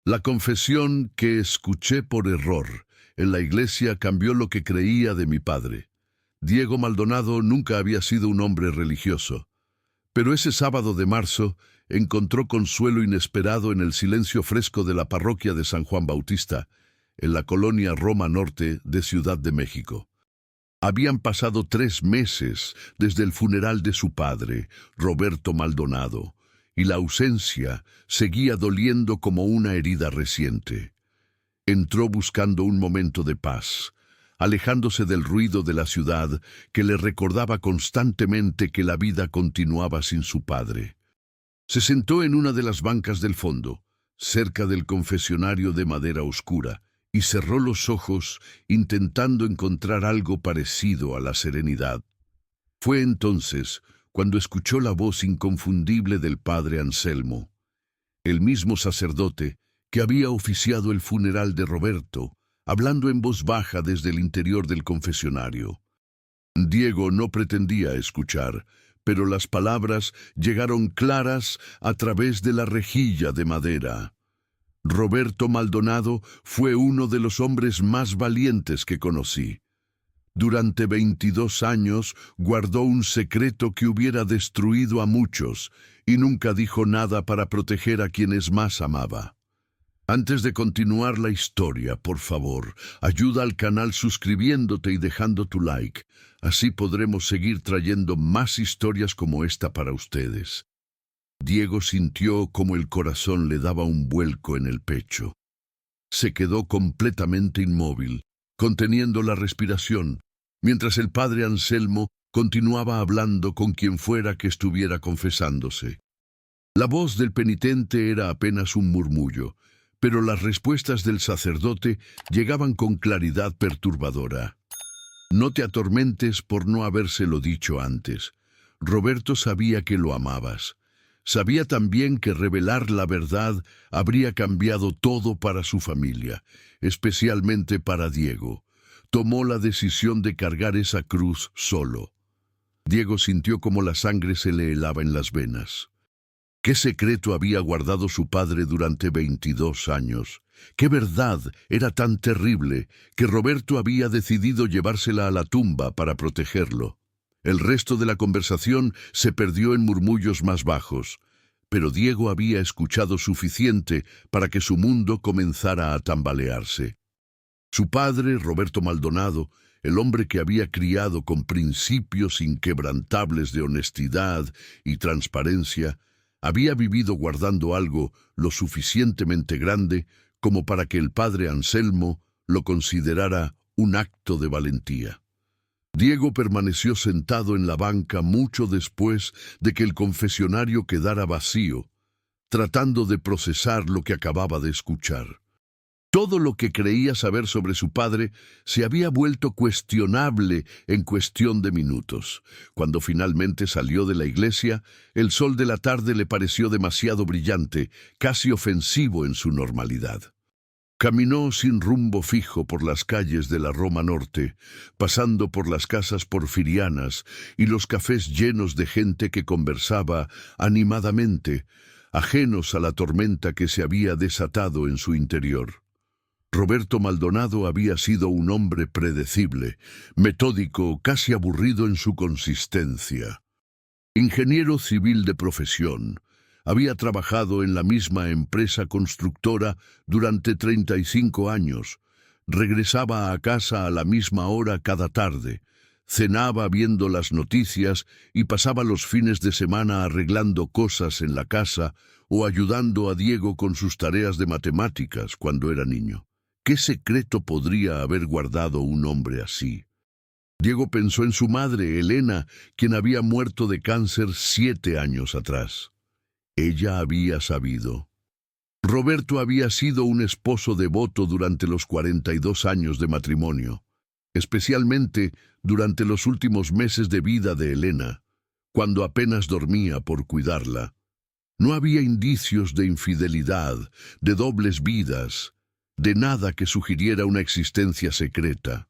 La confesión que escuché por error en la iglesia cambió lo que creía de mi padre. Diego Maldonado nunca había sido un hombre religioso, pero ese sábado de marzo encontró consuelo inesperado en el silencio fresco de la parroquia de San Juan Bautista, en la colonia Roma Norte de Ciudad de México. Habían pasado 3 meses desde el funeral de su padre, Roberto Maldonado, y la ausencia seguía doliendo como una herida reciente. Entró buscando un momento de paz, alejándose del ruido de la ciudad que le recordaba constantemente que la vida continuaba sin su padre. Se sentó en una de las bancas del fondo, cerca del confesionario de madera oscura, y cerró los ojos intentando encontrar algo parecido a la serenidad. Fue entonces cuando escuchó la voz inconfundible del padre Anselmo, el mismo sacerdote que había oficiado el funeral de Roberto, hablando en voz baja desde el interior del confesionario. Diego no pretendía escuchar, pero las palabras llegaron claras a través de la rejilla de madera. Roberto Maldonado fue uno de los hombres más valientes que conocí. Durante 22 años guardó un secreto que hubiera destruido a muchos y nunca dijo nada para proteger a quienes más amaba. Antes de continuar la historia, por favor, ayuda al canal suscribiéndote y dejando tu like. Así podremos seguir trayendo más historias como esta para ustedes. Diego sintió como el corazón le daba un vuelco en el pecho. Se quedó completamente inmóvil, conteniendo la respiración, mientras el padre Anselmo continuaba hablando con quien fuera que estuviera confesándose. La voz del penitente era apenas un murmullo, pero las respuestas del sacerdote llegaban con claridad perturbadora. No te atormentes por no habérselo dicho antes. Roberto sabía que lo amabas. Sabía también que revelar la verdad habría cambiado todo para su familia, especialmente para Diego. Tomó la decisión de cargar esa cruz solo. Diego sintió como la sangre se le helaba en las venas. ¿Qué secreto había guardado su padre durante 22 años? ¿Qué verdad era tan terrible que Roberto había decidido llevársela a la tumba para protegerlo? El resto de la conversación se perdió en murmullos más bajos, pero Diego había escuchado suficiente para que su mundo comenzara a tambalearse. Su padre, Roberto Maldonado, el hombre que había criado con principios inquebrantables de honestidad y transparencia, había vivido guardando algo lo suficientemente grande como para que el padre Anselmo lo considerara un acto de valentía. Diego permaneció sentado en la banca mucho después de que el confesionario quedara vacío, tratando de procesar lo que acababa de escuchar. Todo lo que creía saber sobre su padre se había vuelto cuestionable en cuestión de minutos. Cuando finalmente salió de la iglesia, el sol de la tarde le pareció demasiado brillante, casi ofensivo en su normalidad. Caminó sin rumbo fijo por las calles de la Roma Norte, pasando por las casas porfirianas y los cafés llenos de gente que conversaba animadamente, ajenos a la tormenta que se había desatado en su interior. Roberto Maldonado había sido un hombre predecible, metódico, casi aburrido en su consistencia. Ingeniero civil de profesión, había trabajado en la misma empresa constructora durante 35 años. Regresaba a casa a la misma hora cada tarde, cenaba viendo las noticias y pasaba los fines de semana arreglando cosas en la casa o ayudando a Diego con sus tareas de matemáticas cuando era niño. ¿Qué secreto podría haber guardado un hombre así? Diego pensó en su madre, Elena, quien había muerto de cáncer 7 años atrás. Ella había sabido. Roberto había sido un esposo devoto durante los 42 años de matrimonio, especialmente durante los últimos meses de vida de Elena, cuando apenas dormía por cuidarla. No había indicios de infidelidad, de dobles vidas, de nada que sugiriera una existencia secreta.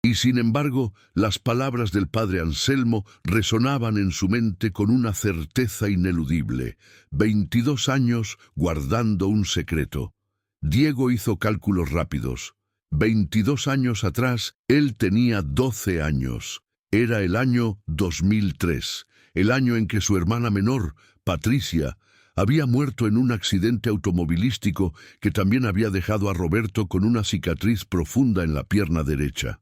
Y sin embargo, las palabras del padre Anselmo resonaban en su mente con una certeza ineludible. 22 años guardando un secreto. Diego hizo cálculos rápidos. 22 años atrás, él tenía 12 años. Era el año 2003, el año en que su hermana menor, Patricia, había muerto en un accidente automovilístico que también había dejado a Roberto con una cicatriz profunda en la pierna derecha.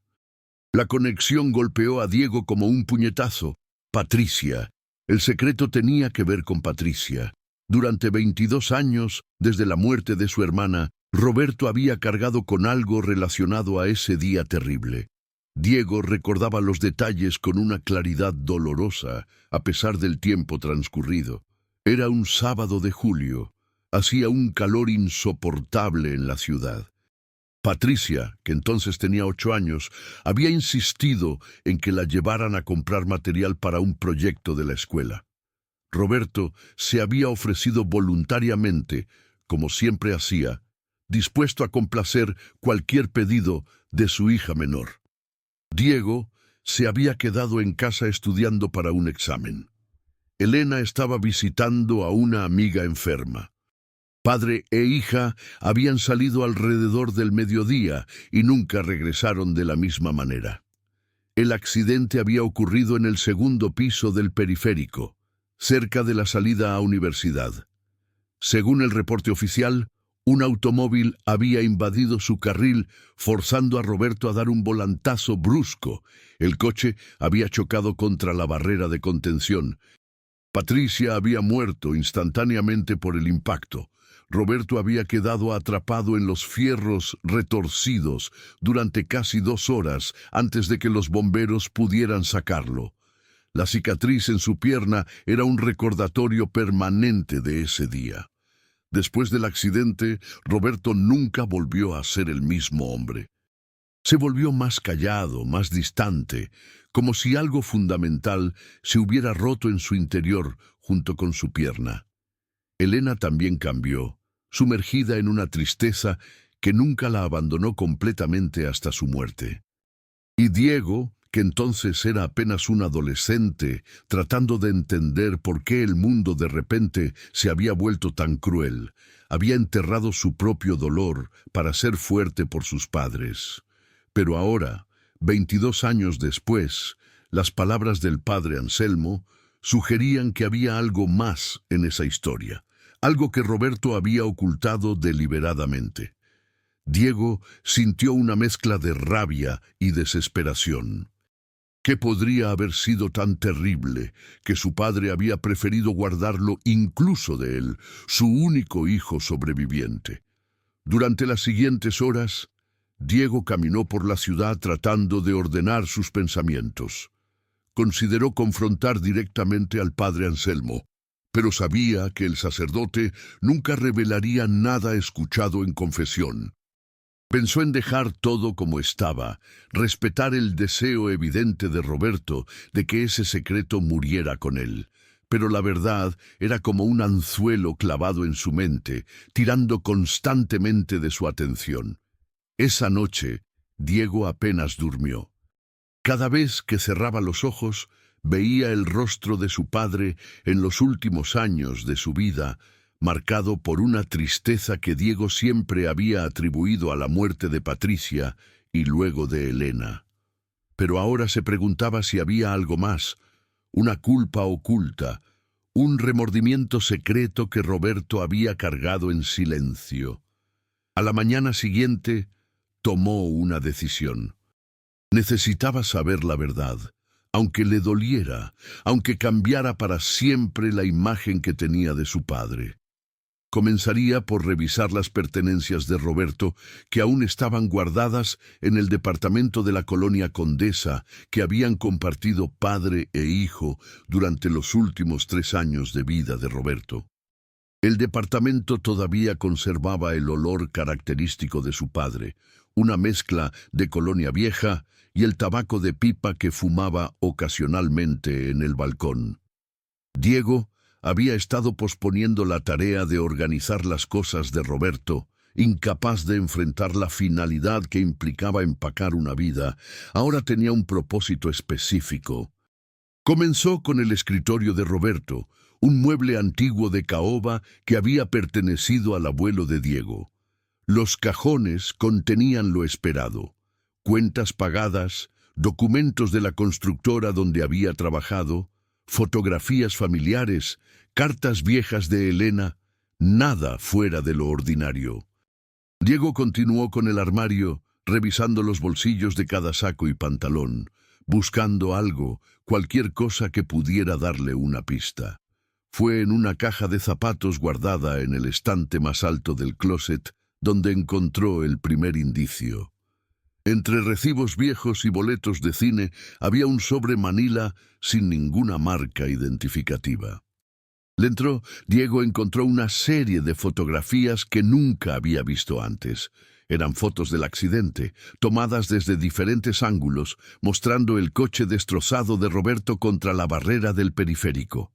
La conexión golpeó a Diego como un puñetazo. Patricia. El secreto tenía que ver con Patricia. Durante 22 años, desde la muerte de su hermana, Roberto había cargado con algo relacionado a ese día terrible. Diego recordaba los detalles con una claridad dolorosa, a pesar del tiempo transcurrido. Era un sábado de julio. Hacía un calor insoportable en la ciudad. Patricia, que entonces tenía 8 años, había insistido en que la llevaran a comprar material para un proyecto de la escuela. Roberto se había ofrecido voluntariamente, como siempre hacía, dispuesto a complacer cualquier pedido de su hija menor. Diego se había quedado en casa estudiando para un examen. Elena estaba visitando a una amiga enferma. Padre e hija habían salido alrededor del mediodía y nunca regresaron de la misma manera. El accidente había ocurrido en el segundo piso del periférico, cerca de la salida a universidad. Según el reporte oficial, un automóvil había invadido su carril, forzando a Roberto a dar un volantazo brusco. El coche había chocado contra la barrera de contención. Patricia había muerto instantáneamente por el impacto. Roberto había quedado atrapado en los fierros retorcidos durante casi 2 horas antes de que los bomberos pudieran sacarlo. La cicatriz en su pierna era un recordatorio permanente de ese día. Después del accidente, Roberto nunca volvió a ser el mismo hombre. Se volvió más callado, más distante, como si algo fundamental se hubiera roto en su interior junto con su pierna. Elena también cambió, sumergida en una tristeza que nunca la abandonó completamente hasta su muerte. Y Diego, que entonces era apenas un adolescente, tratando de entender por qué el mundo de repente se había vuelto tan cruel, había enterrado su propio dolor para ser fuerte por sus padres. Pero ahora, 22 años después, las palabras del padre Anselmo sugerían que había algo más en esa historia, algo que Roberto había ocultado deliberadamente. Diego sintió una mezcla de rabia y desesperación. ¿Qué podría haber sido tan terrible que su padre había preferido guardarlo incluso de él, su único hijo sobreviviente? Durante las siguientes horas, Diego caminó por la ciudad tratando de ordenar sus pensamientos. Consideró confrontar directamente al padre Anselmo, pero sabía que el sacerdote nunca revelaría nada escuchado en confesión. Pensó en dejar todo como estaba, respetar el deseo evidente de Roberto de que ese secreto muriera con él. Pero la verdad era como un anzuelo clavado en su mente, tirando constantemente de su atención. Esa noche, Diego apenas durmió. Cada vez que cerraba los ojos, veía el rostro de su padre en los últimos años de su vida, marcado por una tristeza que Diego siempre había atribuido a la muerte de Patricia y luego de Elena. Pero ahora se preguntaba si había algo más, una culpa oculta, un remordimiento secreto que Roberto había cargado en silencio. A la mañana siguiente, tomó una decisión. Necesitaba saber la verdad, aunque le doliera, aunque cambiara para siempre la imagen que tenía de su padre. Comenzaría por revisar las pertenencias de Roberto, que aún estaban guardadas en el departamento de la colonia Condesa, que habían compartido padre e hijo durante los últimos 3 años de vida de Roberto. El departamento todavía conservaba el olor característico de su padre, una mezcla de colonia vieja y el tabaco de pipa que fumaba ocasionalmente en el balcón. Diego había estado posponiendo la tarea de organizar las cosas de Roberto, incapaz de enfrentar la finalidad que implicaba empacar una vida. Ahora tenía un propósito específico. Comenzó con el escritorio de Roberto, un mueble antiguo de caoba que había pertenecido al abuelo de Diego. Los cajones contenían lo esperado: cuentas pagadas, documentos de la constructora donde había trabajado, fotografías familiares, cartas viejas de Elena, nada fuera de lo ordinario. Diego continuó con el armario, revisando los bolsillos de cada saco y pantalón, buscando algo, cualquier cosa que pudiera darle una pista. Fue en una caja de zapatos guardada en el estante más alto del closet donde encontró el primer indicio. Entre recibos viejos y boletos de cine había un sobre manila sin ninguna marca identificativa. Dentro, Diego encontró una serie de fotografías que nunca había visto antes. Eran fotos del accidente, tomadas desde diferentes ángulos, mostrando el coche destrozado de Roberto contra la barrera del periférico.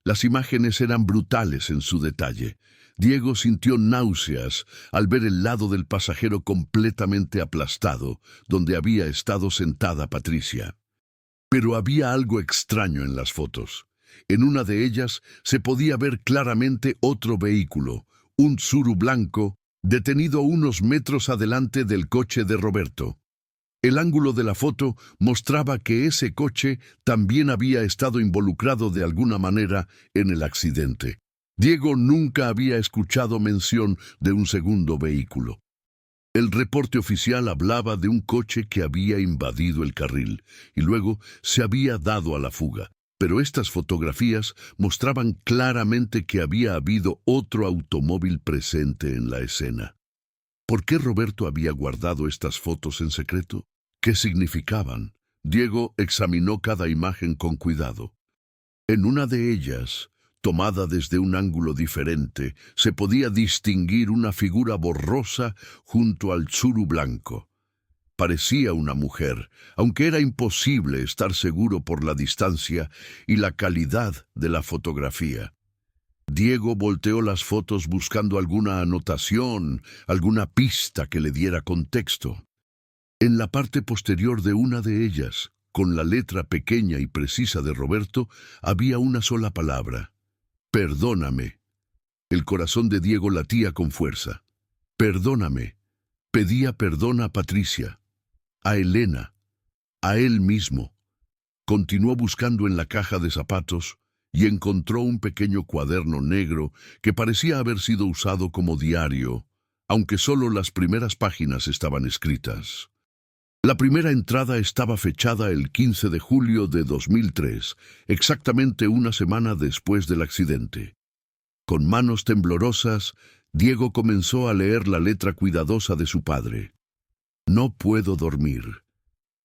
Las imágenes eran brutales en su detalle. Diego sintió náuseas al ver el lado del pasajero completamente aplastado, donde había estado sentada Patricia. Pero había algo extraño en las fotos. En una de ellas se podía ver claramente otro vehículo, un Tsuru blanco, detenido unos metros adelante del coche de Roberto. El ángulo de la foto mostraba que ese coche también había estado involucrado de alguna manera en el accidente. Diego nunca había escuchado mención de un segundo vehículo. El reporte oficial hablaba de un coche que había invadido el carril y luego se había dado a la fuga. Pero estas fotografías mostraban claramente que había habido otro automóvil presente en la escena. ¿Por qué Roberto había guardado estas fotos en secreto? ¿Qué significaban? Diego examinó cada imagen con cuidado. En una de ellas, tomada desde un ángulo diferente, se podía distinguir una figura borrosa junto al Tsuru blanco. Parecía una mujer, aunque era imposible estar seguro por la distancia y la calidad de la fotografía. Diego volteó las fotos buscando alguna anotación, alguna pista que le diera contexto. En la parte posterior de una de ellas, con la letra pequeña y precisa de Roberto, había una sola palabra: perdóname. El corazón de Diego latía con fuerza. Perdóname. Pedía perdón a Patricia, a Elena, a él mismo. Continuó buscando en la caja de zapatos y encontró un pequeño cuaderno negro que parecía haber sido usado como diario, aunque solo las primeras páginas estaban escritas. La primera entrada estaba fechada el 15 de julio de 2003, exactamente una semana después del accidente. Con manos temblorosas, Diego comenzó a leer la letra cuidadosa de su padre. No puedo dormir.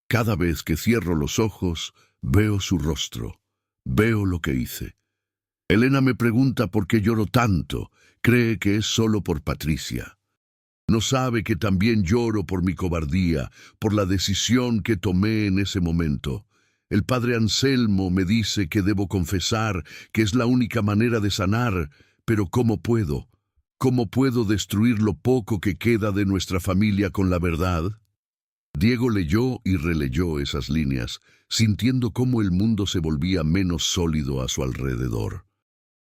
Cada vez que cierro los ojos, veo su rostro. Veo lo que hice. Elena me pregunta por qué lloro tanto. Cree que es solo por Patricia. No sabe que también lloro por mi cobardía, por la decisión que tomé en ese momento. El padre Anselmo me dice que debo confesar, que es la única manera de sanar, pero ¿cómo puedo? ¿Cómo puedo destruir lo poco que queda de nuestra familia con la verdad? Diego leyó y releyó esas líneas, sintiendo cómo el mundo se volvía menos sólido a su alrededor.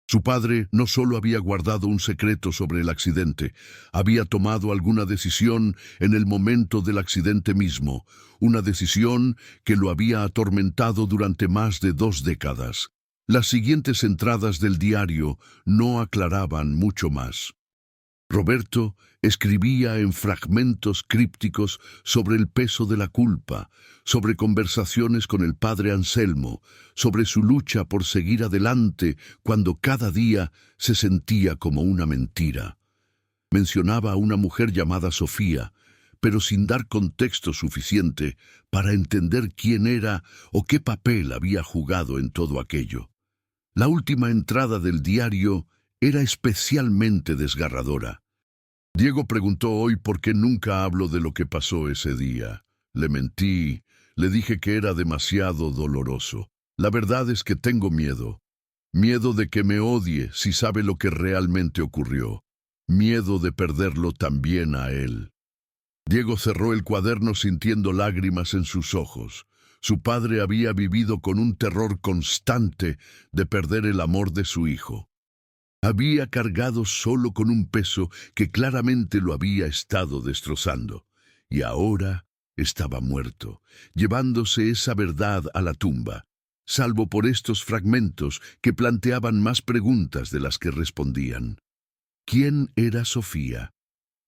Su padre no solo había guardado un secreto sobre el accidente, había tomado alguna decisión en el momento del accidente mismo, una decisión que lo había atormentado durante más de 2 décadas. Las siguientes entradas del diario no aclaraban mucho más. Roberto escribía en fragmentos crípticos sobre el peso de la culpa, sobre conversaciones con el padre Anselmo, sobre su lucha por seguir adelante cuando cada día se sentía como una mentira. Mencionaba a una mujer llamada Sofía, pero sin dar contexto suficiente para entender quién era o qué papel había jugado en todo aquello. La última entrada del diario era especialmente desgarradora. Diego preguntó hoy por qué nunca hablo de lo que pasó ese día. Le mentí, le dije que era demasiado doloroso. La verdad es que tengo miedo. Miedo de que me odie si sabe lo que realmente ocurrió. Miedo de perderlo también a él. Diego cerró el cuaderno sintiendo lágrimas en sus ojos. Su padre había vivido con un terror constante de perder el amor de su hijo. Había cargado solo con un peso que claramente lo había estado destrozando. Y ahora estaba muerto, llevándose esa verdad a la tumba, salvo por estos fragmentos que planteaban más preguntas de las que respondían. ¿Quién era Sofía?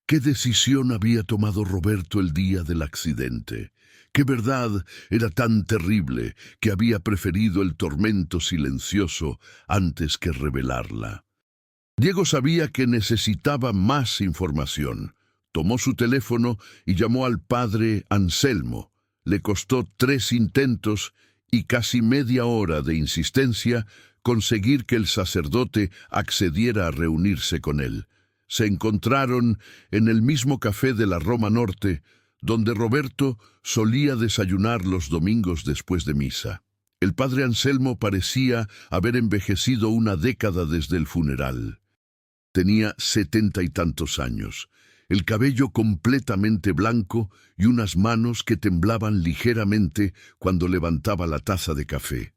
¿Qué decisión había tomado Roberto el día del accidente? ¿Qué verdad era tan terrible que había preferido el tormento silencioso antes que revelarla? Diego sabía que necesitaba más información. Tomó su teléfono y llamó al padre Anselmo. Le costó 3 intentos y casi media hora de insistencia conseguir que el sacerdote accediera a reunirse con él. Se encontraron en el mismo café de la Roma Norte, donde Roberto solía desayunar los domingos después de misa. El padre Anselmo parecía haber envejecido una década desde el funeral. Tenía 70 y tantos años, el cabello completamente blanco y unas manos que temblaban ligeramente cuando levantaba la taza de café.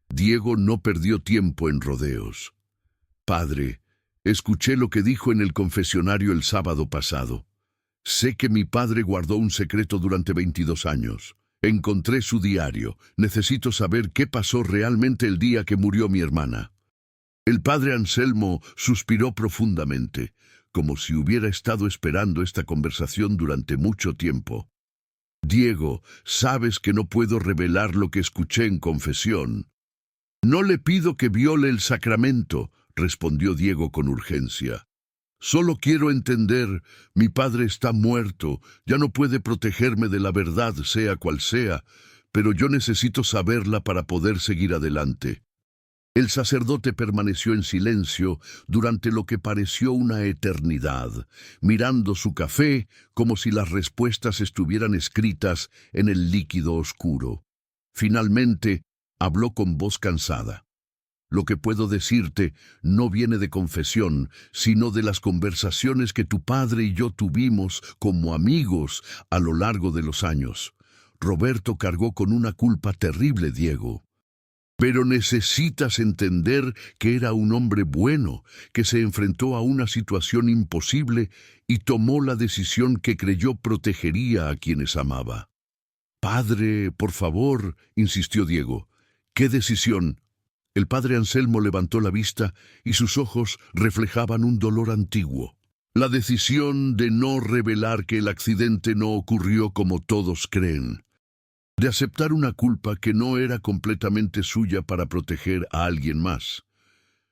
Diego no perdió tiempo en rodeos. Padre, escuché lo que dijo en el confesionario el sábado pasado. Sé que mi padre guardó un secreto durante 22 años. Encontré su diario. Necesito saber qué pasó realmente el día que murió mi hermana. El padre Anselmo suspiró profundamente, como si hubiera estado esperando esta conversación durante mucho tiempo. Diego, sabes que no puedo revelar lo que escuché en confesión. No le pido que viole el sacramento, respondió Diego con urgencia. Solo quiero entender, mi padre está muerto, ya no puede protegerme de la verdad, sea cual sea, pero yo necesito saberla para poder seguir adelante. El sacerdote permaneció en silencio durante lo que pareció una eternidad, mirando su café como si las respuestas estuvieran escritas en el líquido oscuro. Finalmente, habló con voz cansada. Lo que puedo decirte no viene de confesión, sino de las conversaciones que tu padre y yo tuvimos como amigos a lo largo de los años. Roberto cargó con una culpa terrible, Diego. Pero necesitas entender que era un hombre bueno, que se enfrentó a una situación imposible y tomó la decisión que creyó protegería a quienes amaba. Padre, por favor, insistió Diego. ¿Qué decisión? El padre Anselmo levantó la vista y sus ojos reflejaban un dolor antiguo. La decisión de no revelar que el accidente no ocurrió como todos creen. De aceptar una culpa que no era completamente suya para proteger a alguien más.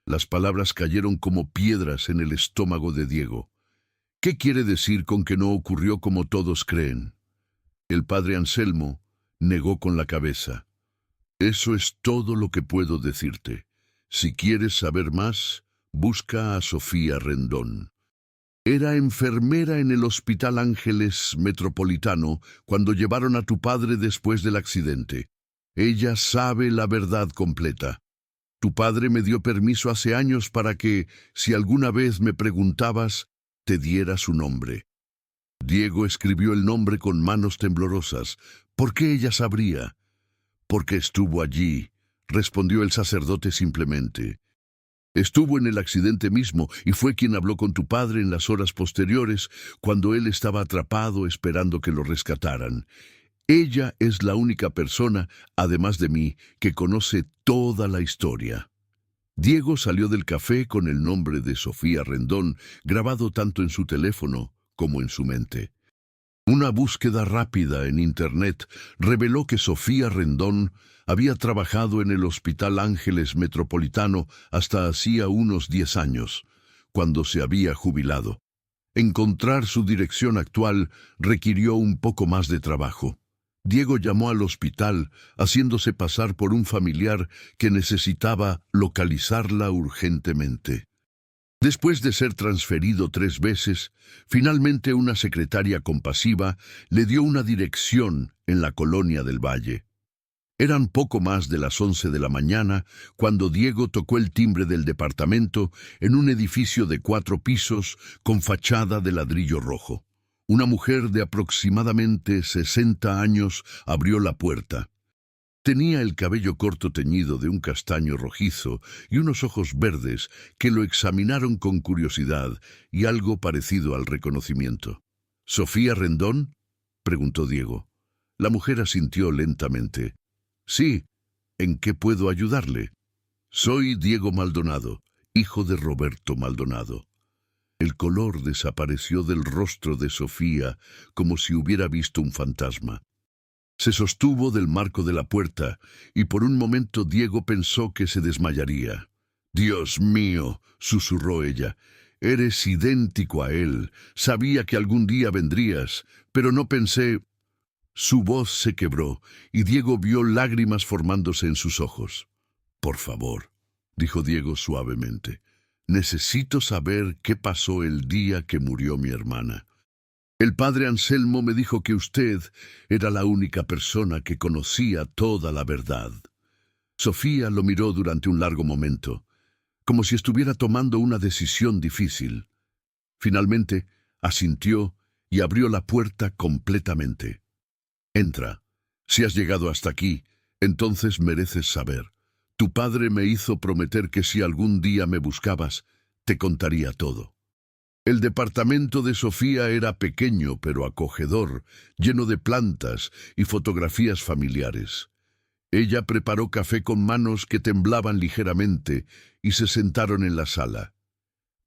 Las palabras cayeron como piedras en el estómago de Diego. ¿Qué quiere decir con que no ocurrió como todos creen? El padre Anselmo negó con la cabeza. Eso es todo lo que puedo decirte. Si quieres saber más, busca a Sofía Rendón. Era enfermera en el Hospital Ángeles Metropolitano cuando llevaron a tu padre después del accidente. Ella sabe la verdad completa. Tu padre me dio permiso hace años para que, si alguna vez me preguntabas, te diera su nombre. Diego escribió el nombre con manos temblorosas. ¿Por qué ella sabría? Porque estuvo allí, respondió el sacerdote simplemente. Estuvo en el accidente mismo y fue quien habló con tu padre en las horas posteriores, cuando él estaba atrapado esperando que lo rescataran. Ella es la única persona, además de mí, que conoce toda la historia. Diego salió del café con el nombre de Sofía Rendón, grabado tanto en su teléfono como en su mente. Una búsqueda rápida en Internet reveló que Sofía Rendón había trabajado en el Hospital Ángeles Metropolitano hasta hacía unos 10 años, cuando se había jubilado. Encontrar su dirección actual requirió un poco más de trabajo. Diego llamó al hospital, haciéndose pasar por un familiar que necesitaba localizarla urgentemente. Después de ser transferido 3 veces, finalmente una secretaria compasiva le dio una dirección en la Colonia del Valle. Eran poco más de las 11 de la mañana cuando Diego tocó el timbre del departamento en un edificio de 4 pisos con fachada de ladrillo rojo. Una mujer de aproximadamente 60 años abrió la puerta. Tenía el cabello corto teñido de un castaño rojizo y unos ojos verdes que lo examinaron con curiosidad y algo parecido al reconocimiento. ¿Sofía Rendón?, preguntó Diego. La mujer asintió lentamente. Sí, ¿en qué puedo ayudarle? Soy Diego Maldonado, hijo de Roberto Maldonado. El color desapareció del rostro de Sofía como si hubiera visto un fantasma. Se sostuvo del marco de la puerta y por un momento Diego pensó que se desmayaría. «Dios mío», susurró ella, «eres idéntico a él. Sabía que algún día vendrías, pero no pensé...». Su voz se quebró y Diego vio lágrimas formándose en sus ojos. «Por favor», dijo Diego suavemente, «necesito saber qué pasó el día que murió mi hermana. El padre Anselmo me dijo que usted era la única persona que conocía toda la verdad». Sofía lo miró durante un largo momento, como si estuviera tomando una decisión difícil. Finalmente, asintió y abrió la puerta completamente. «Entra. Si has llegado hasta aquí, entonces mereces saber. Tu padre me hizo prometer que si algún día me buscabas, te contaría todo». El departamento de Sofía era pequeño pero acogedor, lleno de plantas y fotografías familiares. Ella preparó café con manos que temblaban ligeramente y se sentaron en la sala.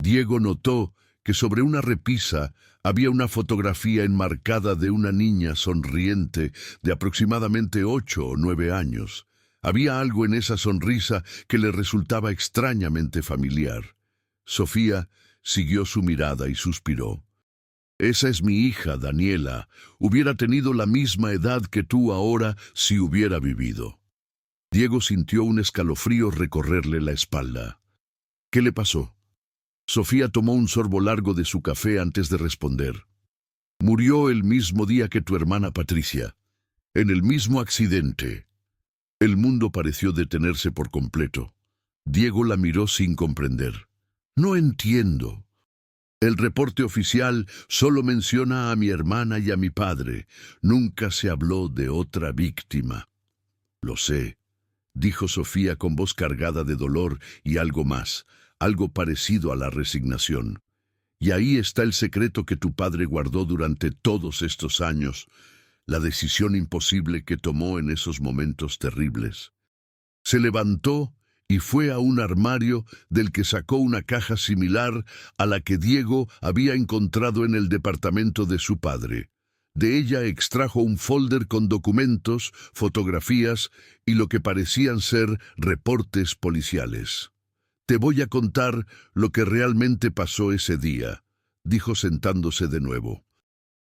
Diego notó que sobre una repisa había una fotografía enmarcada de una niña sonriente de aproximadamente 8 o 9 años. Había algo en esa sonrisa que le resultaba extrañamente familiar. Sofía siguió su mirada y suspiró. «Esa es mi hija, Daniela. Hubiera tenido la misma edad que tú ahora si hubiera vivido». Diego sintió un escalofrío recorrerle la espalda. «¿Qué le pasó?». Sofía tomó un sorbo largo de su café antes de responder. «Murió el mismo día que tu hermana Patricia, en el mismo accidente». El mundo pareció detenerse por completo. Diego la miró sin comprender. «No entiendo. El reporte oficial solo menciona a mi hermana y a mi padre. Nunca se habló de otra víctima». «Lo sé», dijo Sofía con voz cargada de dolor y algo más, algo parecido a la resignación. «Y ahí está el secreto que tu padre guardó durante todos estos años, la decisión imposible que tomó en esos momentos terribles». Se levantó y fue a un armario del que sacó una caja similar a la que Diego había encontrado en el departamento de su padre. De ella extrajo un folder con documentos, fotografías y lo que parecían ser reportes policiales. «Te voy a contar lo que realmente pasó ese día», dijo sentándose de nuevo.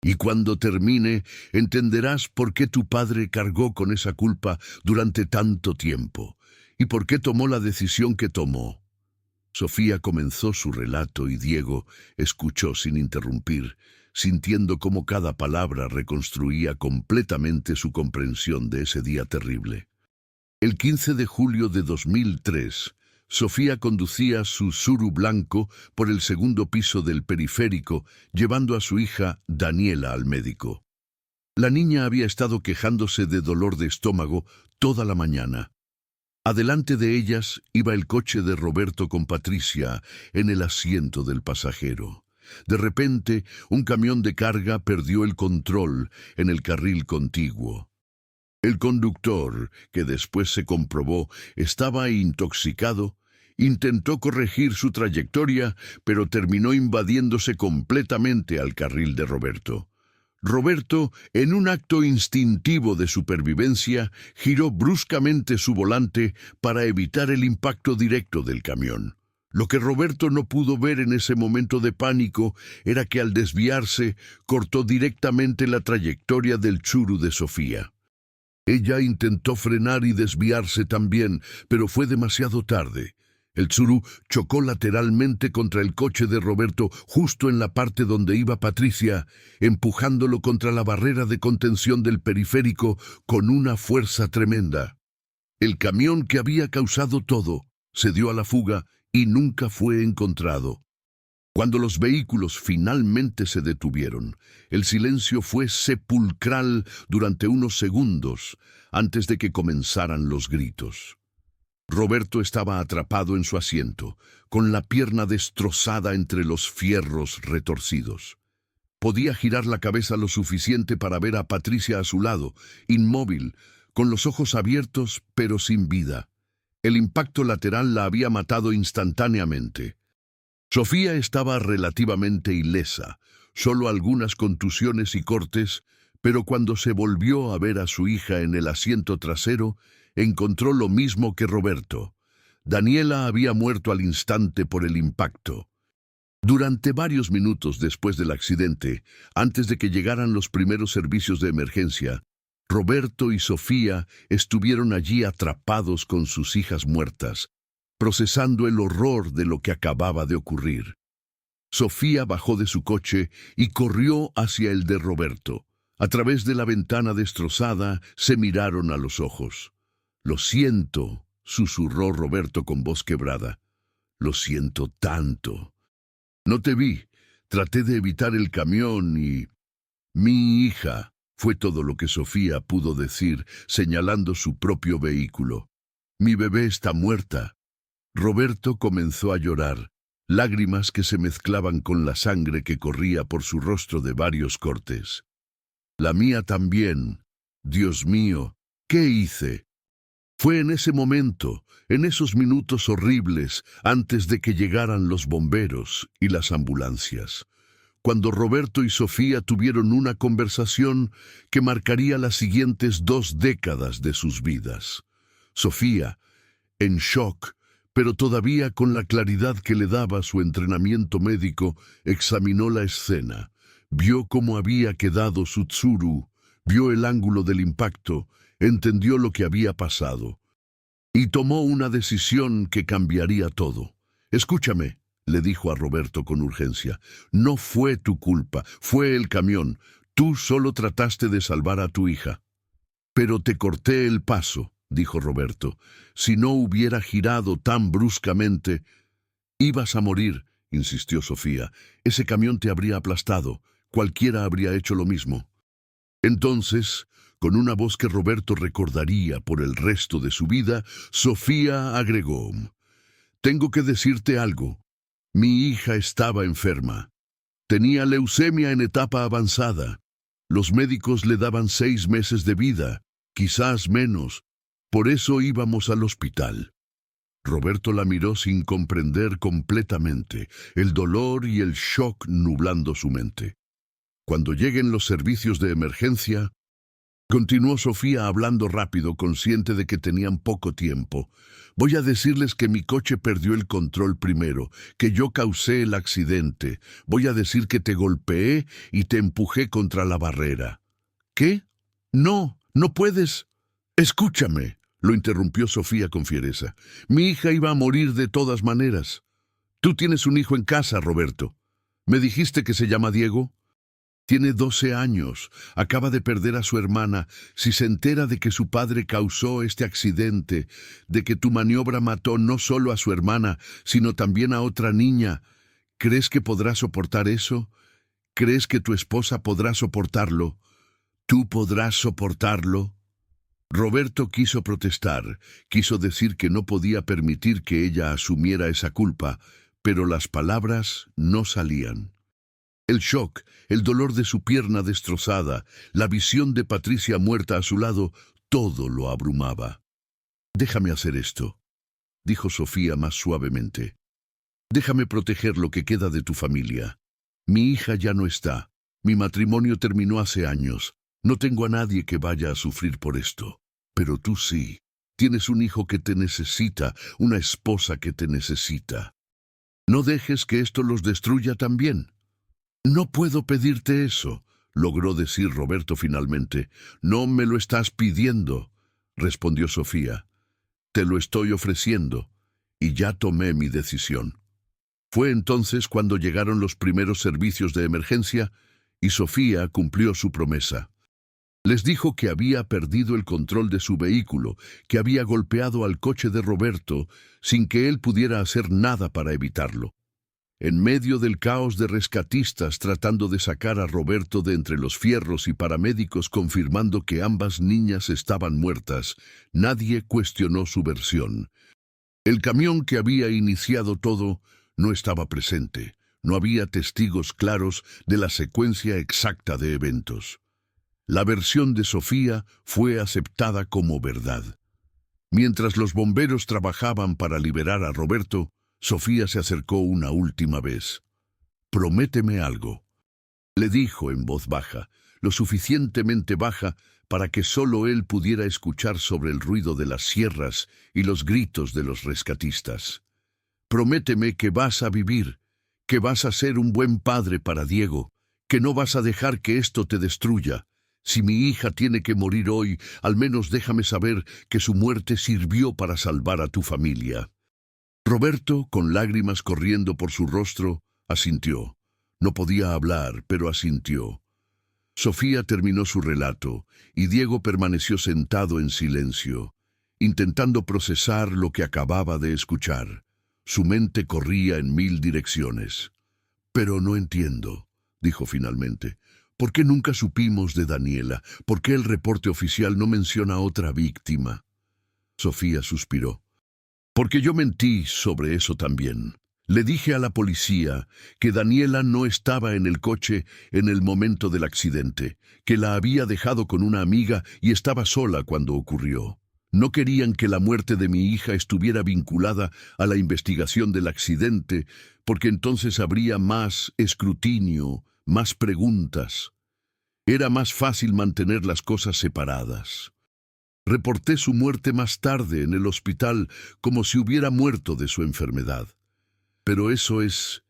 «Y cuando termine, entenderás por qué tu padre cargó con esa culpa durante tanto tiempo, y por qué tomó la decisión que tomó». Sofía comenzó su relato y Diego escuchó sin interrumpir, sintiendo cómo cada palabra reconstruía completamente su comprensión de ese día terrible. El 15 de julio de 2003, Sofía conducía su Tsuru blanco por el segundo piso del periférico, llevando a su hija Daniela al médico. La niña había estado quejándose de dolor de estómago toda la mañana. Adelante de ellas iba el coche de Roberto con Patricia en el asiento del pasajero. De repente, un camión de carga perdió el control en el carril contiguo. El conductor, que después se comprobó estaba intoxicado, intentó corregir su trayectoria, pero terminó invadiéndose completamente al carril de Roberto. Roberto, en un acto instintivo de supervivencia, giró bruscamente su volante para evitar el impacto directo del camión. Lo que Roberto no pudo ver en ese momento de pánico era que al desviarse, cortó directamente la trayectoria del Tsuru de Sofía. Ella intentó frenar y desviarse también, pero fue demasiado tarde. El Tsuru chocó lateralmente contra el coche de Roberto justo en la parte donde iba Patricia, empujándolo contra la barrera de contención del periférico con una fuerza tremenda. El camión que había causado todo se dio a la fuga y nunca fue encontrado. Cuando los vehículos finalmente se detuvieron, el silencio fue sepulcral durante unos segundos antes de que comenzaran los gritos. Roberto estaba atrapado en su asiento, con la pierna destrozada entre los fierros retorcidos. Podía girar la cabeza lo suficiente para ver a Patricia a su lado, inmóvil, con los ojos abiertos pero sin vida. El impacto lateral la había matado instantáneamente. Sofía estaba relativamente ilesa, solo algunas contusiones y cortes, pero cuando se volvió a ver a su hija en el asiento trasero, encontró lo mismo que Roberto. Daniela había muerto al instante por el impacto. Durante varios minutos después del accidente, antes de que llegaran los primeros servicios de emergencia, Roberto y Sofía estuvieron allí atrapados con sus hijas muertas, procesando el horror de lo que acababa de ocurrir. Sofía bajó de su coche y corrió hacia el de Roberto. A través de la ventana destrozada se miraron a los ojos. «Lo siento», susurró Roberto con voz quebrada. «Lo siento tanto. No te vi. Traté de evitar el camión y... Mi hija», fue todo lo que Sofía pudo decir, señalando su propio vehículo. «Mi bebé está muerta». Roberto comenzó a llorar, lágrimas que se mezclaban con la sangre que corría por su rostro de varios cortes. «La mía también. Dios mío, ¿qué hice?» Fue en ese momento, en esos minutos horribles, antes de que llegaran los bomberos y las ambulancias, cuando Roberto y Sofía tuvieron una conversación que marcaría las siguientes 2 décadas de sus vidas. Sofía, en shock, pero todavía con la claridad que le daba su entrenamiento médico, examinó la escena, vio cómo había quedado su Tsuru, vio el ángulo del impacto, entendió lo que había pasado y tomó una decisión que cambiaría todo. «Escúchame», le dijo a Roberto con urgencia, «no fue tu culpa, fue el camión. Tú solo trataste de salvar a tu hija». «Pero te corté el paso», dijo Roberto. «Si no hubiera girado tan bruscamente...» «Ibas a morir», insistió Sofía. «Ese camión te habría aplastado. Cualquiera habría hecho lo mismo». Entonces, con una voz que Roberto recordaría por el resto de su vida, Sofía agregó: «Tengo que decirte algo. Mi hija estaba enferma. Tenía leucemia en etapa avanzada. Los médicos le daban 6 meses de vida, quizás menos. Por eso íbamos al hospital». Roberto la miró sin comprender completamente, el dolor y el shock nublando su mente. «Cuando lleguen los servicios de emergencia», continuó Sofía hablando rápido, consciente de que tenían poco tiempo, «voy a decirles que mi coche perdió el control primero, que yo causé el accidente. Voy a decir que te golpeé y te empujé contra la barrera». «¿Qué? No, no puedes». «Escúchame», lo interrumpió Sofía con fiereza. «Mi hija iba a morir de todas maneras. Tú tienes un hijo en casa, Roberto. ¿Me dijiste que se llama Diego? Tiene 12 años, acaba de perder a su hermana. Si se entera de que su padre causó este accidente, de que tu maniobra mató no solo a su hermana, sino también a otra niña, ¿crees que podrá soportar eso? ¿Crees que tu esposa podrá soportarlo? ¿Tú podrás soportarlo?» Roberto quiso protestar, quiso decir que no podía permitir que ella asumiera esa culpa, pero las palabras no salían. El shock, el dolor de su pierna destrozada, la visión de Patricia muerta a su lado, todo lo abrumaba. «Déjame hacer esto», dijo Sofía más suavemente. «Déjame proteger lo que queda de tu familia. Mi hija ya no está. Mi matrimonio terminó hace años. No tengo a nadie que vaya a sufrir por esto. Pero tú sí. Tienes un hijo que te necesita, una esposa que te necesita. No dejes que esto los destruya también». «No puedo pedirte eso», logró decir Roberto finalmente. «No me lo estás pidiendo», respondió Sofía. «Te lo estoy ofreciendo, y ya tomé mi decisión». Fue entonces cuando llegaron los primeros servicios de emergencia y Sofía cumplió su promesa. Les dijo que había perdido el control de su vehículo, que había golpeado al coche de Roberto sin que él pudiera hacer nada para evitarlo. En medio del caos de rescatistas tratando de sacar a Roberto de entre los fierros y paramédicos confirmando que ambas niñas estaban muertas, nadie cuestionó su versión. El camión que había iniciado todo no estaba presente. No había testigos claros de la secuencia exacta de eventos. La versión de Sofía fue aceptada como verdad. Mientras los bomberos trabajaban para liberar a Roberto, Sofía se acercó una última vez. «Prométeme algo», le dijo en voz baja, lo suficientemente baja para que solo él pudiera escuchar sobre el ruido de las sierras y los gritos de los rescatistas. «Prométeme que vas a vivir, que vas a ser un buen padre para Diego, que no vas a dejar que esto te destruya. Si mi hija tiene que morir hoy, al menos déjame saber que su muerte sirvió para salvar a tu familia». Roberto, con lágrimas corriendo por su rostro, asintió. No podía hablar, pero asintió. Sofía terminó su relato, y Diego permaneció sentado en silencio, intentando procesar lo que acababa de escuchar. Su mente corría en 1000 direcciones. «Pero no entiendo», dijo finalmente. «¿Por qué nunca supimos de Daniela? ¿Por qué el reporte oficial no menciona a otra víctima?» Sofía suspiró. «Porque yo mentí sobre eso también. Le dije a la policía que Daniela no estaba en el coche en el momento del accidente, que la había dejado con una amiga y estaba sola cuando ocurrió. No querían que la muerte de mi hija estuviera vinculada a la investigación del accidente, porque entonces habría más escrutinio, más preguntas. Era más fácil mantener las cosas separadas. Reporté su muerte más tarde en el hospital como si hubiera muerto de su enfermedad. Pero eso es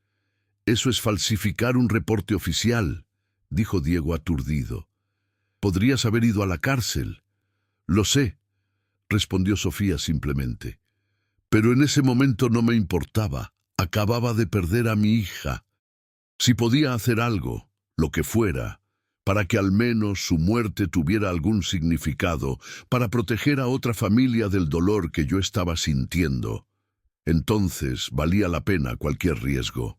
falsificar un reporte oficial», dijo Diego aturdido. «Podrías haber ido a la cárcel». «Lo sé», respondió Sofía simplemente. «Pero en ese momento no me importaba. Acababa de perder a mi hija. Si podía hacer algo, lo que fuera, para que al menos su muerte tuviera algún significado, para proteger a otra familia del dolor que yo estaba sintiendo, entonces valía la pena cualquier riesgo».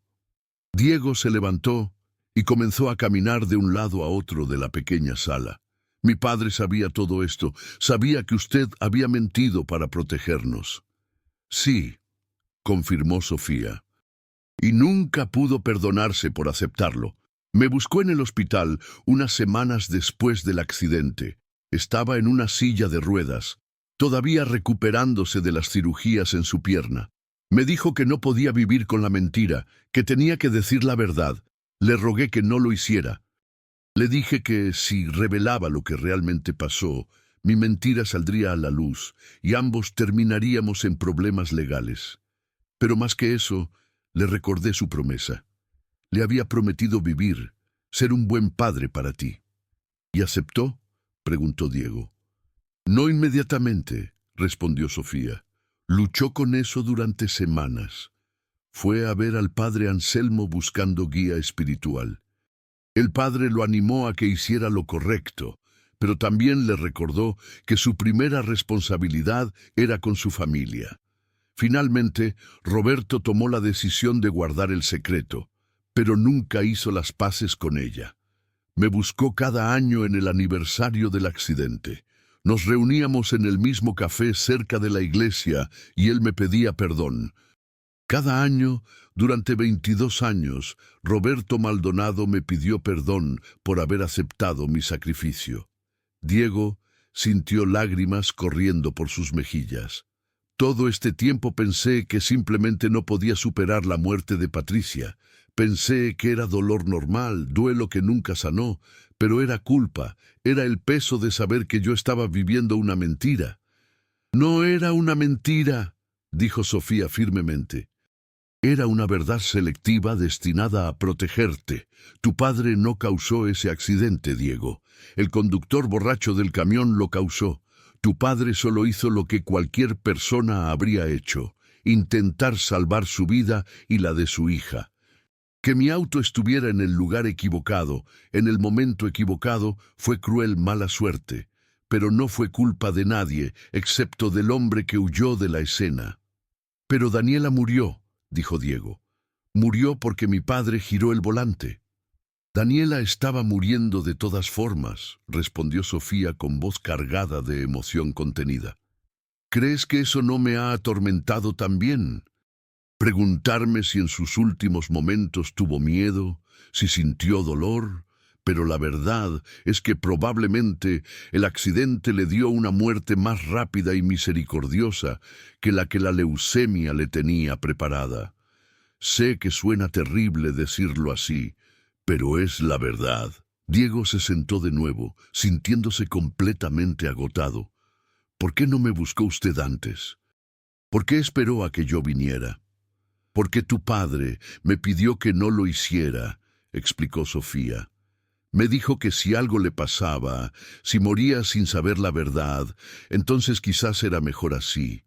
Diego se levantó y comenzó a caminar de un lado a otro de la pequeña sala. «Mi padre sabía todo esto, sabía que usted había mentido para protegernos». «Sí», confirmó Sofía. «Y nunca pudo perdonarse por aceptarlo. Me buscó en el hospital unas semanas después del accidente. Estaba en una silla de ruedas, todavía recuperándose de las cirugías en su pierna. Me dijo que no podía vivir con la mentira, que tenía que decir la verdad. Le rogué que no lo hiciera. Le dije que si revelaba lo que realmente pasó, mi mentira saldría a la luz y ambos terminaríamos en problemas legales. Pero más que eso, le recordé su promesa. Le había prometido vivir, ser un buen padre para ti». «¿Y aceptó?», preguntó Diego. «No inmediatamente», respondió Sofía. «Luchó con eso durante semanas. Fue a ver al padre Anselmo buscando guía espiritual. El padre lo animó a que hiciera lo correcto, pero también le recordó que su primera responsabilidad era con su familia. Finalmente, Roberto tomó la decisión de guardar el secreto, pero nunca hizo las paces con ella. Me buscó cada año en el aniversario del accidente. Nos reuníamos en el mismo café cerca de la iglesia y él me pedía perdón. Cada año, durante 22 años, Roberto Maldonado me pidió perdón por haber aceptado mi sacrificio». Diego sintió lágrimas corriendo por sus mejillas. «Todo este tiempo pensé que simplemente no podía superar la muerte de Patricia. Pensé que era dolor normal, duelo que nunca sanó, pero era culpa, era el peso de saber que yo estaba viviendo una mentira». «No era una mentira», dijo Sofía firmemente. «Era una verdad selectiva destinada a protegerte. Tu padre no causó ese accidente, Diego. El conductor borracho del camión lo causó. Tu padre solo hizo lo que cualquier persona habría hecho, intentar salvar su vida y la de su hija. Que mi auto estuviera en el lugar equivocado, en el momento equivocado, fue cruel mala suerte, pero no fue culpa de nadie, excepto del hombre que huyó de la escena». «Pero Daniela murió», dijo Diego. Murió porque mi padre giró el volante. Daniela estaba muriendo de todas formas, respondió Sofía con voz cargada de emoción contenida. ¿Crees que eso no me ha atormentado también? Preguntarme si en sus últimos momentos tuvo miedo, si sintió dolor, pero la verdad es que probablemente el accidente le dio una muerte más rápida y misericordiosa que la leucemia le tenía preparada. Sé que suena terrible decirlo así, pero es la verdad. Diego se sentó de nuevo, sintiéndose completamente agotado. ¿Por qué no me buscó usted antes? ¿Por qué esperó a que yo viniera? Porque tu padre me pidió que no lo hiciera, explicó Sofía. Me dijo que si algo le pasaba, si moría sin saber la verdad, entonces quizás era mejor así.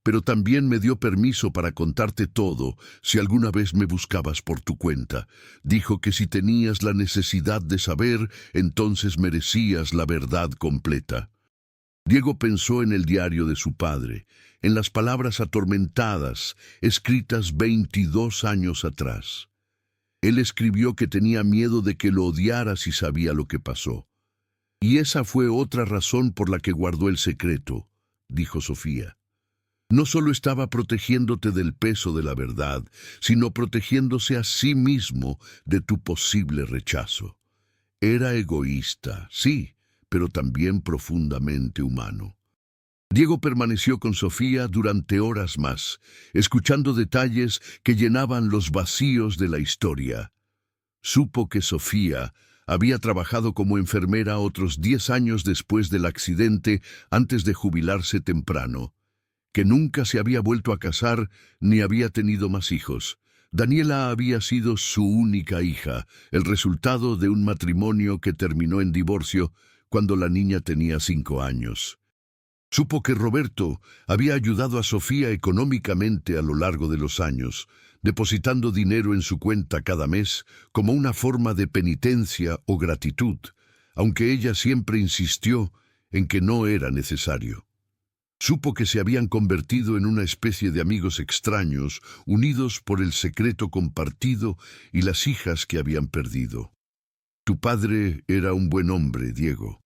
Pero también me dio permiso para contarte todo si alguna vez me buscabas por tu cuenta. Dijo que si tenías la necesidad de saber, entonces merecías la verdad completa. Diego pensó en el diario de su padre, en las palabras atormentadas, escritas 22 años atrás. Él escribió que tenía miedo de que lo odiara si sabía lo que pasó. Y esa fue otra razón por la que guardó el secreto, dijo Sofía. No solo estaba protegiéndote del peso de la verdad, sino protegiéndose a sí mismo de tu posible rechazo. Era egoísta, sí, pero también profundamente humano. Diego permaneció con Sofía durante horas más, escuchando detalles que llenaban los vacíos de la historia. Supo que Sofía había trabajado como enfermera otros 10 años después del accidente antes de jubilarse temprano, que nunca se había vuelto a casar ni había tenido más hijos. Daniela había sido su única hija, el resultado de un matrimonio que terminó en divorcio cuando la niña tenía 5 años. Supo que Roberto había ayudado a Sofía económicamente a lo largo de los años, depositando dinero en su cuenta cada mes como una forma de penitencia o gratitud, aunque ella siempre insistió en que no era necesario. Supo que se habían convertido en una especie de amigos extraños, unidos por el secreto compartido y las hijas que habían perdido. Tu padre era un buen hombre, Diego,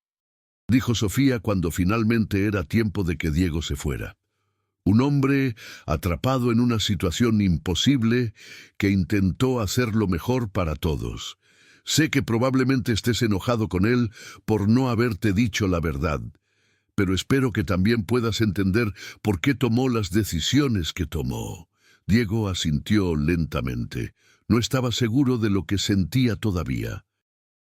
dijo Sofía cuando finalmente era tiempo de que Diego se fuera. Un hombre atrapado en una situación imposible que intentó hacer lo mejor para todos. Sé que probablemente estés enojado con él por no haberte dicho la verdad, pero espero que también puedas entender por qué tomó las decisiones que tomó. Diego asintió lentamente. No estaba seguro de lo que sentía todavía.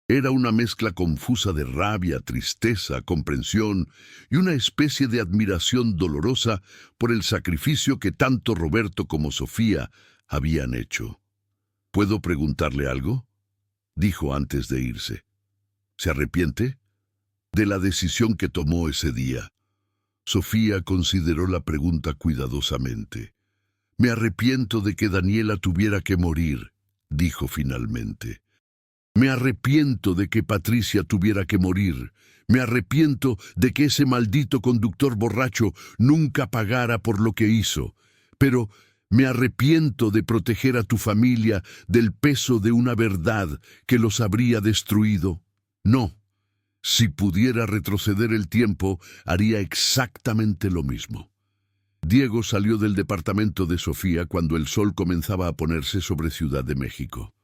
Era una mezcla confusa de rabia, tristeza, comprensión y una especie de admiración dolorosa por el sacrificio que tanto Roberto como Sofía habían hecho. ¿Puedo preguntarle algo?, dijo antes de irse. ¿Se arrepiente de la decisión que tomó ese día? Sofía consideró la pregunta cuidadosamente. Me arrepiento de que Daniela tuviera que morir, dijo finalmente. Me arrepiento de que Patricia tuviera que morir. Me arrepiento de que ese maldito conductor borracho nunca pagara por lo que hizo. Pero me arrepiento de proteger a tu familia del peso de una verdad que los habría destruido. No. Si pudiera retroceder el tiempo, haría exactamente lo mismo. Diego salió del departamento de Sofía cuando el sol comenzaba a ponerse sobre Ciudad de México.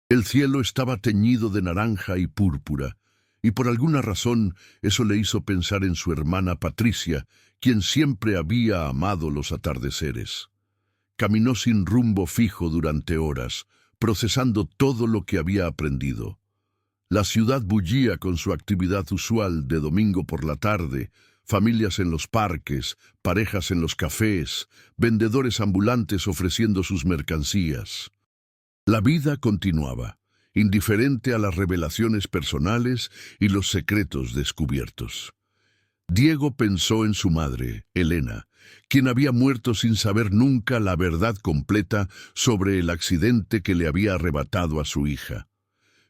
El cielo estaba teñido de naranja y púrpura, y por alguna razón eso le hizo pensar en su hermana Patricia, quien siempre había amado los atardeceres. Caminó sin rumbo fijo durante horas, procesando todo lo que había aprendido. La ciudad bullía con su actividad usual de domingo por la tarde, familias en los parques, parejas en los cafés, vendedores ambulantes ofreciendo sus mercancías. La vida continuaba, indiferente a las revelaciones personales y los secretos descubiertos. Diego pensó en su madre, Elena, quien había muerto sin saber nunca la verdad completa sobre el accidente que le había arrebatado a su hija.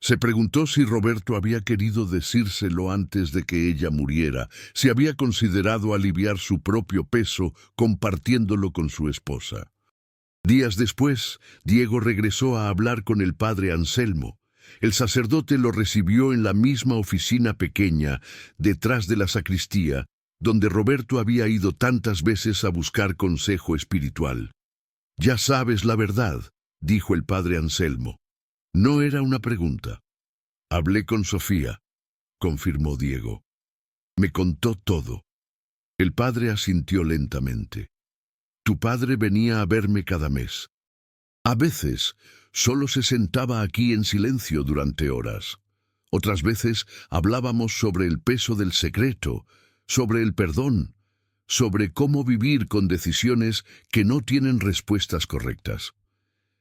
Se preguntó si Roberto había querido decírselo antes de que ella muriera, si había considerado aliviar su propio peso compartiéndolo con su esposa. Días después, Diego regresó a hablar con el padre Anselmo. El sacerdote lo recibió en la misma oficina pequeña, detrás de la sacristía, donde Roberto había ido tantas veces a buscar consejo espiritual. «Ya sabes la verdad», dijo el padre Anselmo. No era una pregunta. «Hablé con Sofía», confirmó Diego. «Me contó todo». El padre asintió lentamente. «Tu padre venía a verme cada mes. A veces solo se sentaba aquí en silencio durante horas. Otras veces hablábamos sobre el peso del secreto, sobre el perdón, sobre cómo vivir con decisiones que no tienen respuestas correctas.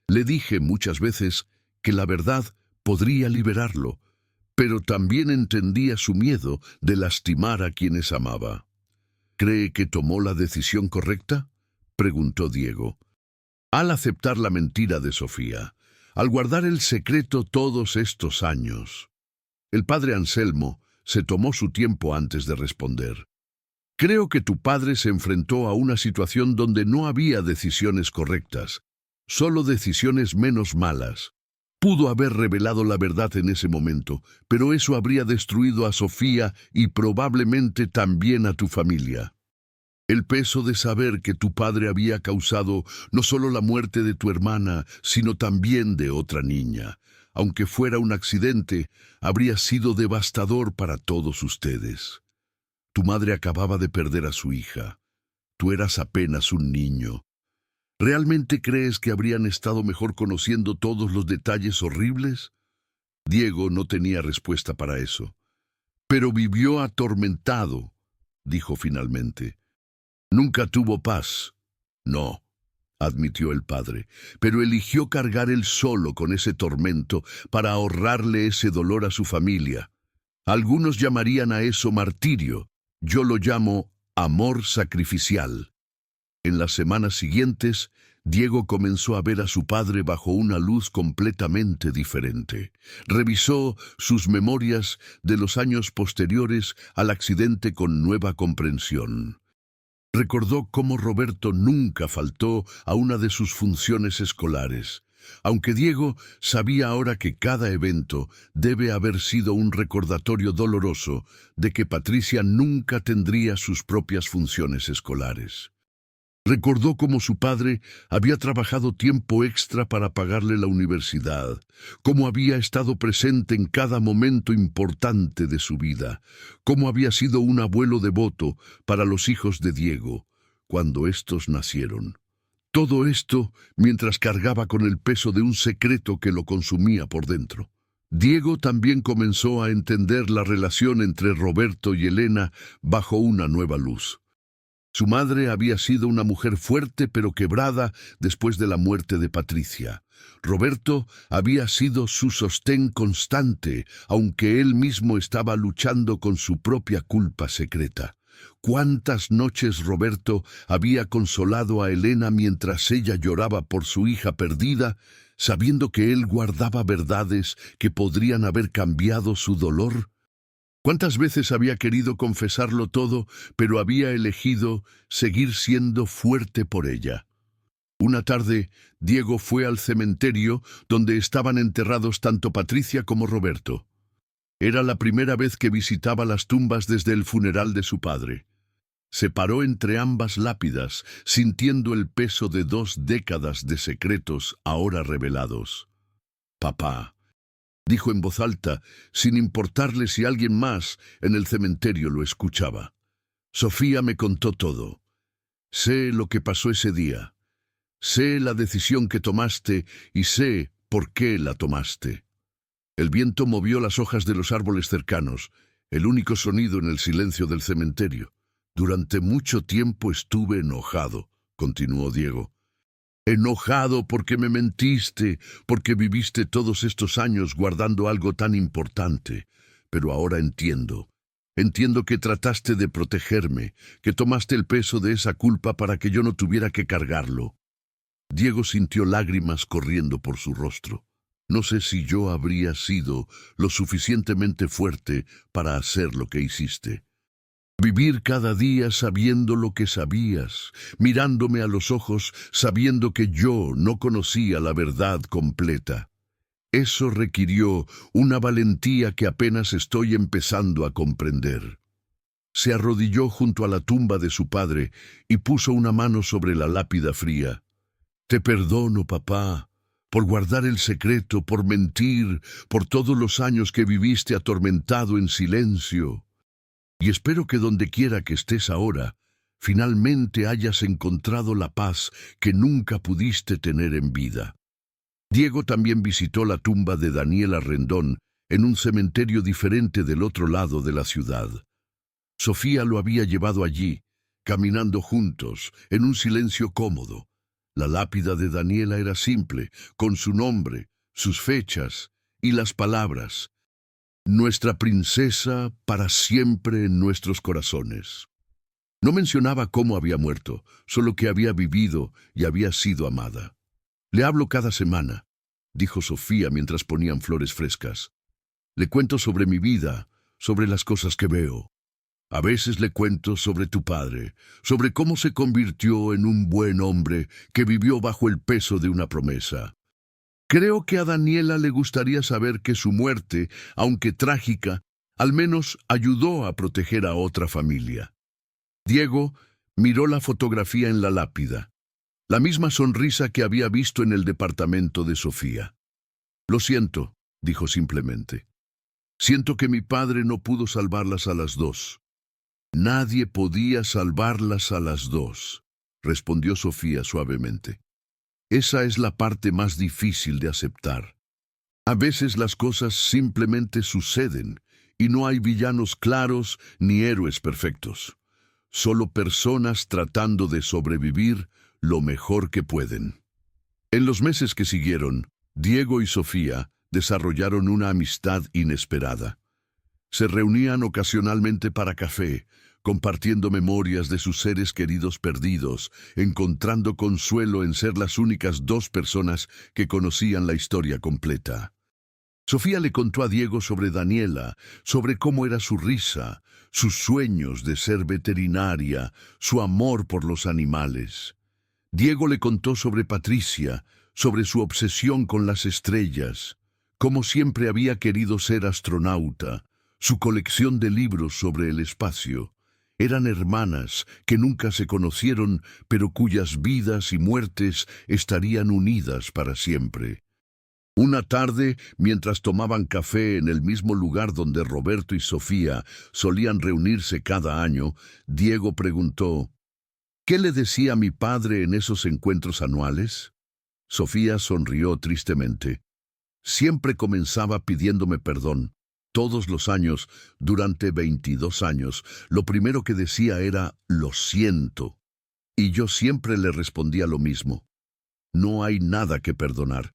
Le dije muchas veces que la verdad podría liberarlo, pero también entendía su miedo de lastimar a quienes amaba». «¿Cree que tomó la decisión correcta?», preguntó Diego. «Al aceptar la mentira de Sofía, al guardar el secreto todos estos años». El padre Anselmo se tomó su tiempo antes de responder. «Creo que tu padre se enfrentó a una situación donde no había decisiones correctas, solo decisiones menos malas. Pudo haber revelado la verdad en ese momento, pero eso habría destruido a Sofía y probablemente también a tu familia. El peso de saber que tu padre había causado no solo la muerte de tu hermana, sino también de otra niña. Aunque fuera un accidente, habría sido devastador para todos ustedes. Tu madre acababa de perder a su hija. Tú eras apenas un niño. ¿Realmente crees que habrían estado mejor conociendo todos los detalles horribles?». Diego no tenía respuesta para eso. «Pero vivió atormentado», dijo finalmente. «Nunca tuvo paz». «No», admitió el padre, «pero eligió cargar él solo con ese tormento para ahorrarle ese dolor a su familia. Algunos llamarían a eso martirio. Yo lo llamo amor sacrificial». En las semanas siguientes, Diego comenzó a ver a su padre bajo una luz completamente diferente. Revisó sus memorias de los años posteriores al accidente con nueva comprensión. Recordó cómo Roberto nunca faltó a una de sus funciones escolares, aunque Diego sabía ahora que cada evento debe haber sido un recordatorio doloroso de que Patricia nunca tendría sus propias funciones escolares. Recordó cómo su padre había trabajado tiempo extra para pagarle la universidad, cómo había estado presente en cada momento importante de su vida, cómo había sido un abuelo devoto para los hijos de Diego cuando estos nacieron. Todo esto mientras cargaba con el peso de un secreto que lo consumía por dentro. Diego también comenzó a entender la relación entre Roberto y Elena bajo una nueva luz. Su madre había sido una mujer fuerte pero quebrada después de la muerte de Patricia. Roberto había sido su sostén constante, aunque él mismo estaba luchando con su propia culpa secreta. ¿Cuántas noches Roberto había consolado a Elena mientras ella lloraba por su hija perdida, sabiendo que él guardaba verdades que podrían haber cambiado su dolor? ¿Cuántas veces había querido confesarlo todo, pero había elegido seguir siendo fuerte por ella? Una tarde, Diego fue al cementerio donde estaban enterrados tanto Patricia como Roberto. Era la primera vez que visitaba las tumbas desde el funeral de su padre. Se paró entre ambas lápidas, sintiendo el peso de 2 décadas de secretos ahora revelados. «Papá», dijo en voz alta, sin importarle si alguien más en el cementerio lo escuchaba. «Sofía me contó todo. Sé lo que pasó ese día. Sé la decisión que tomaste y sé por qué la tomaste». El viento movió las hojas de los árboles cercanos, el único sonido en el silencio del cementerio. «Durante mucho tiempo estuve enojado», continuó Diego. «Enojado porque me mentiste, porque viviste todos estos años guardando algo tan importante. Pero ahora entiendo. Entiendo que trataste de protegerme, que tomaste el peso de esa culpa para que yo no tuviera que cargarlo». Diego sintió lágrimas corriendo por su rostro. «No sé si yo habría sido lo suficientemente fuerte para hacer lo que hiciste». Vivir cada día sabiendo lo que sabías, mirándome a los ojos sabiendo que yo no conocía la verdad completa. Eso requirió una valentía que apenas estoy empezando a comprender. Se arrodilló junto a la tumba de su padre y puso una mano sobre la lápida fría. Te perdono, papá, por guardar el secreto, por mentir, por todos los años que viviste atormentado en silencio. Y espero que donde quiera que estés ahora, finalmente hayas encontrado la paz que nunca pudiste tener en vida. Diego también visitó la tumba de Daniela Rendón en un cementerio diferente del otro lado de la ciudad. Sofía lo había llevado allí, caminando juntos, en un silencio cómodo. La lápida de Daniela era simple, con su nombre, sus fechas y las palabras: nuestra princesa para siempre en nuestros corazones. No mencionaba cómo había muerto, solo que había vivido y había sido amada. Le hablo cada semana, dijo Sofía mientras ponían flores frescas. Le cuento sobre mi vida, sobre las cosas que veo. A veces le cuento sobre tu padre, sobre cómo se convirtió en un buen hombre que vivió bajo el peso de una promesa. Creo que a Daniela le gustaría saber que su muerte, aunque trágica, al menos ayudó a proteger a otra familia. Diego miró la fotografía en la lápida, la misma sonrisa que había visto en el departamento de Sofía. Lo siento, dijo simplemente. Siento que mi padre no pudo salvarlas a las dos. Nadie podía salvarlas a las dos, respondió Sofía suavemente. Esa es la parte más difícil de aceptar. A veces las cosas simplemente suceden y no hay villanos claros ni héroes perfectos. Solo personas tratando de sobrevivir lo mejor que pueden. En los meses que siguieron, Diego y Sofía desarrollaron una amistad inesperada. Se reunían ocasionalmente para café, compartiendo memorias de sus seres queridos perdidos, encontrando consuelo en ser las únicas dos personas que conocían la historia completa. Sofía le contó a Diego sobre Daniela, sobre cómo era su risa, sus sueños de ser veterinaria, su amor por los animales. Diego le contó sobre Patricia, sobre su obsesión con las estrellas, cómo siempre había querido ser astronauta, su colección de libros sobre el espacio. Eran hermanas que nunca se conocieron, pero cuyas vidas y muertes estarían unidas para siempre. Una tarde, mientras tomaban café en el mismo lugar donde Roberto y Sofía solían reunirse cada año, Diego preguntó: ¿qué le decía mi padre en esos encuentros anuales? Sofía sonrió tristemente. Siempre comenzaba pidiéndome perdón. Todos los años, durante 22 años, lo primero que decía era «lo siento». Y yo siempre le respondía lo mismo: no hay nada que perdonar.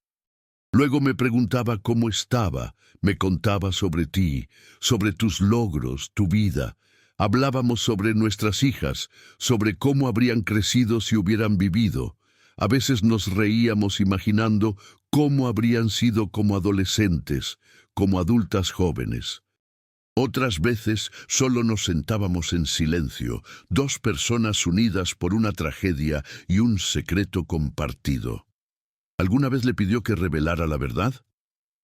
Luego me preguntaba cómo estaba, me contaba sobre ti, sobre tus logros, tu vida. Hablábamos sobre nuestras hijas, sobre cómo habrían crecido si hubieran vivido. A veces nos reíamos imaginando cómo habrían sido como adolescentes, como adultas jóvenes. Otras veces solo nos sentábamos en silencio, dos personas unidas por una tragedia y un secreto compartido. ¿Alguna vez le pidió que revelara la verdad?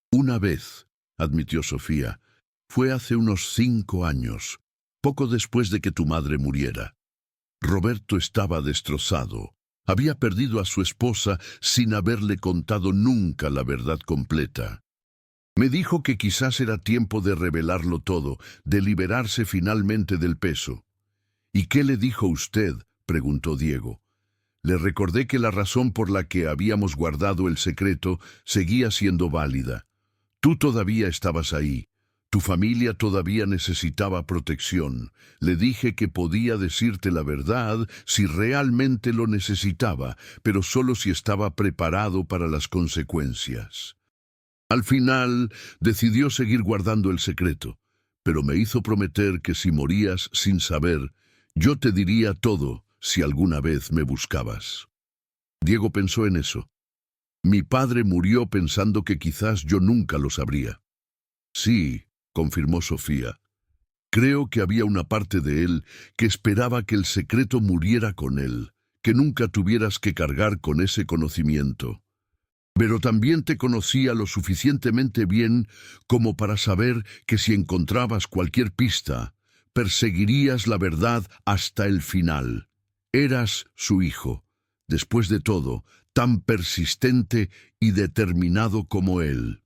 Una vez, admitió Sofía. Fue hace unos 5 años, poco después de que tu madre muriera. Roberto estaba destrozado. Había perdido a su esposa sin haberle contado nunca la verdad completa. Me dijo que quizás era tiempo de revelarlo todo, de liberarse finalmente del peso. ¿Y qué le dijo usted?, preguntó Diego. Le recordé que la razón por la que habíamos guardado el secreto seguía siendo válida. Tú todavía estabas ahí. Tu familia todavía necesitaba protección. Le dije que podía decirte la verdad si realmente lo necesitaba, pero solo si estaba preparado para las consecuencias. Al final, decidió seguir guardando el secreto, pero me hizo prometer que si morías sin saber, yo te diría todo si alguna vez me buscabas. Diego pensó en eso. Mi padre murió pensando que quizás yo nunca lo sabría. Sí, confirmó Sofía. Creo que había una parte de él que esperaba que el secreto muriera con él, que nunca tuvieras que cargar con ese conocimiento. Pero también te conocía lo suficientemente bien como para saber que si encontrabas cualquier pista, perseguirías la verdad hasta el final. Eras su hijo, después de todo, tan persistente y determinado como él.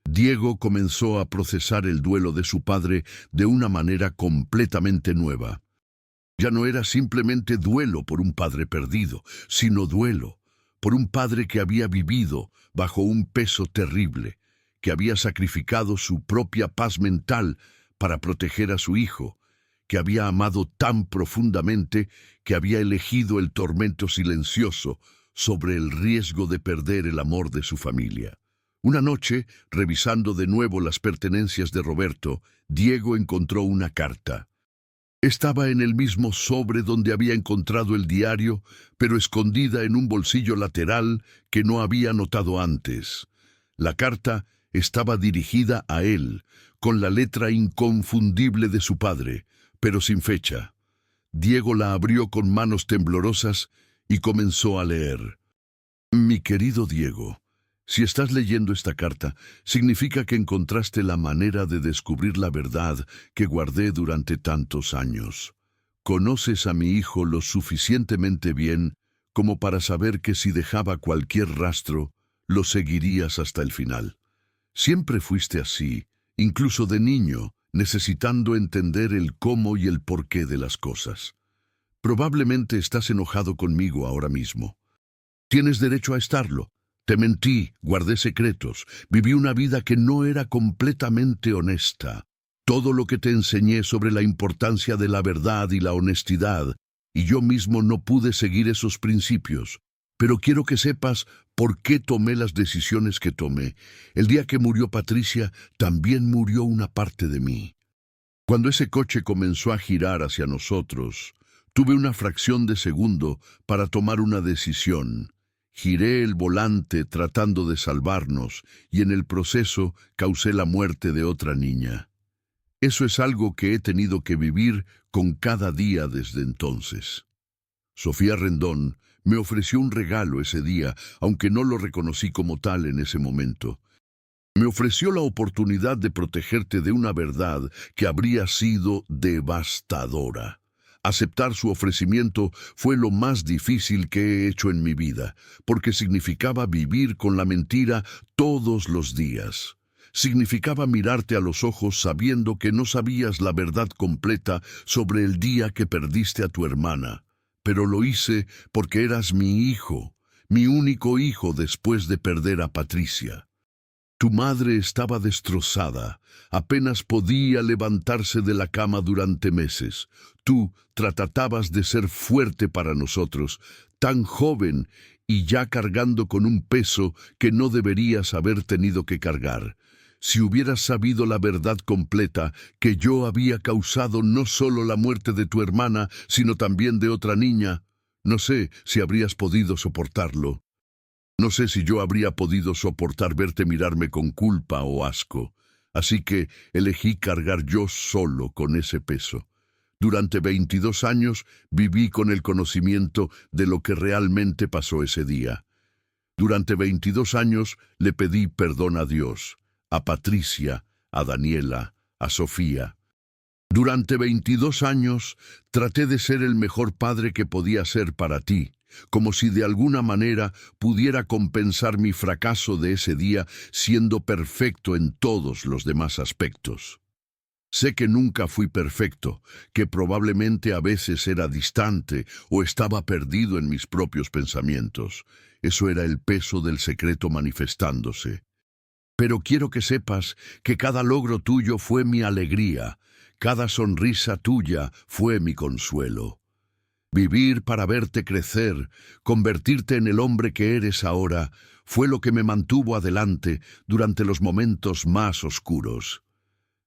Diego comenzó a procesar el duelo de su padre de una manera completamente nueva. Ya no era simplemente duelo por un padre perdido, sino duelo por un padre que había vivido bajo un peso terrible, que había sacrificado su propia paz mental para proteger a su hijo, que había amado tan profundamente que había elegido el tormento silencioso sobre el riesgo de perder el amor de su familia. Una noche, revisando de nuevo las pertenencias de Roberto, Diego encontró una carta. Estaba en el mismo sobre donde había encontrado el diario, pero escondida en un bolsillo lateral que no había notado antes. La carta estaba dirigida a él, con la letra inconfundible de su padre, pero sin fecha. Diego la abrió con manos temblorosas y comenzó a leer. Mi querido Diego, si estás leyendo esta carta, significa que encontraste la manera de descubrir la verdad que guardé durante tantos años. Conoces a mi hijo lo suficientemente bien como para saber que si dejaba cualquier rastro, lo seguirías hasta el final. Siempre fuiste así, incluso de niño, necesitando entender el cómo y el porqué de las cosas. Probablemente estás enojado conmigo ahora mismo. Tienes derecho a estarlo. Te mentí, guardé secretos, viví una vida que no era completamente honesta. Todo lo que te enseñé sobre la importancia de la verdad y la honestidad, y yo mismo no pude seguir esos principios. Pero quiero que sepas por qué tomé las decisiones que tomé. El día que murió Patricia, también murió una parte de mí. Cuando ese coche comenzó a girar hacia nosotros, tuve una fracción de segundo para tomar una decisión. Giré el volante tratando de salvarnos y en el proceso causé la muerte de otra niña. Eso es algo que he tenido que vivir con cada día desde entonces. Sofía Rendón me ofreció un regalo ese día, aunque no lo reconocí como tal en ese momento. Me ofreció la oportunidad de protegerte de una verdad que habría sido devastadora. Aceptar su ofrecimiento fue lo más difícil que he hecho en mi vida, porque significaba vivir con la mentira todos los días. Significaba mirarte a los ojos sabiendo que no sabías la verdad completa sobre el día que perdiste a tu hermana. Pero lo hice porque eras mi hijo, mi único hijo después de perder a Patricia. Tu madre estaba destrozada, apenas podía levantarse de la cama durante meses. Tú tratabas de ser fuerte para nosotros, tan joven y ya cargando con un peso que no deberías haber tenido que cargar. Si hubieras sabido la verdad completa, que yo había causado no solo la muerte de tu hermana, sino también de otra niña, no sé si habrías podido soportarlo. No sé si yo habría podido soportar verte mirarme con culpa o asco, así que elegí cargar yo solo con ese peso. Durante 22 años viví con el conocimiento de lo que realmente pasó ese día. Durante 22 años le pedí perdón a Dios, a Patricia, a Daniela, a Sofía. Durante 22 años traté de ser el mejor padre que podía ser para ti, como si de alguna manera pudiera compensar mi fracaso de ese día siendo perfecto en todos los demás aspectos. Sé que nunca fui perfecto, que probablemente a veces era distante o estaba perdido en mis propios pensamientos. Eso era el peso del secreto manifestándose. Pero quiero que sepas que cada logro tuyo fue mi alegría, cada sonrisa tuya fue mi consuelo. Vivir para verte crecer, convertirte en el hombre que eres ahora, fue lo que me mantuvo adelante durante los momentos más oscuros.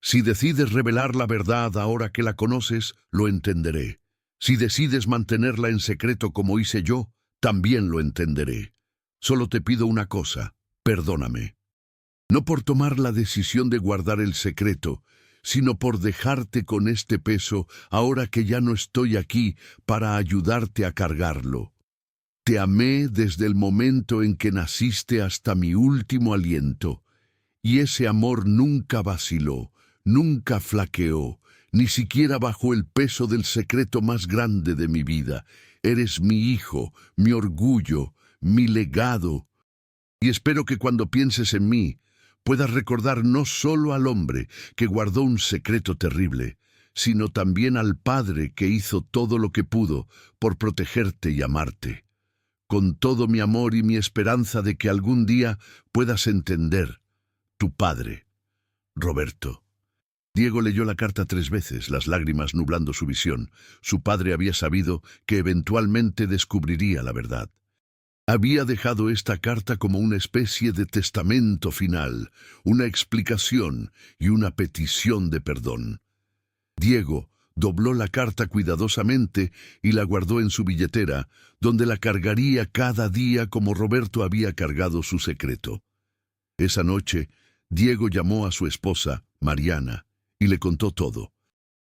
Si decides revelar la verdad ahora que la conoces, lo entenderé. Si decides mantenerla en secreto como hice yo, también lo entenderé. Solo te pido una cosa, perdóname. No por tomar la decisión de guardar el secreto, sino por dejarte con este peso ahora que ya no estoy aquí para ayudarte a cargarlo. Te amé desde el momento en que naciste hasta mi último aliento, y ese amor nunca vaciló, nunca flaqueó, ni siquiera bajo el peso del secreto más grande de mi vida. Eres mi hijo, mi orgullo, mi legado. Y espero que cuando pienses en mí, puedas recordar no solo al hombre que guardó un secreto terrible, sino también al Padre que hizo todo lo que pudo por protegerte y amarte. Con todo mi amor y mi esperanza de que algún día puedas entender, tu Padre, Roberto. Diego leyó la carta 3 veces, las lágrimas nublando su visión. Su padre había sabido que eventualmente descubriría la verdad. Había dejado esta carta como una especie de testamento final, una explicación y una petición de perdón. Diego dobló la carta cuidadosamente y la guardó en su billetera, donde la cargaría cada día como Roberto había cargado su secreto. Esa noche, Diego llamó a su esposa, Mariana, y le contó todo.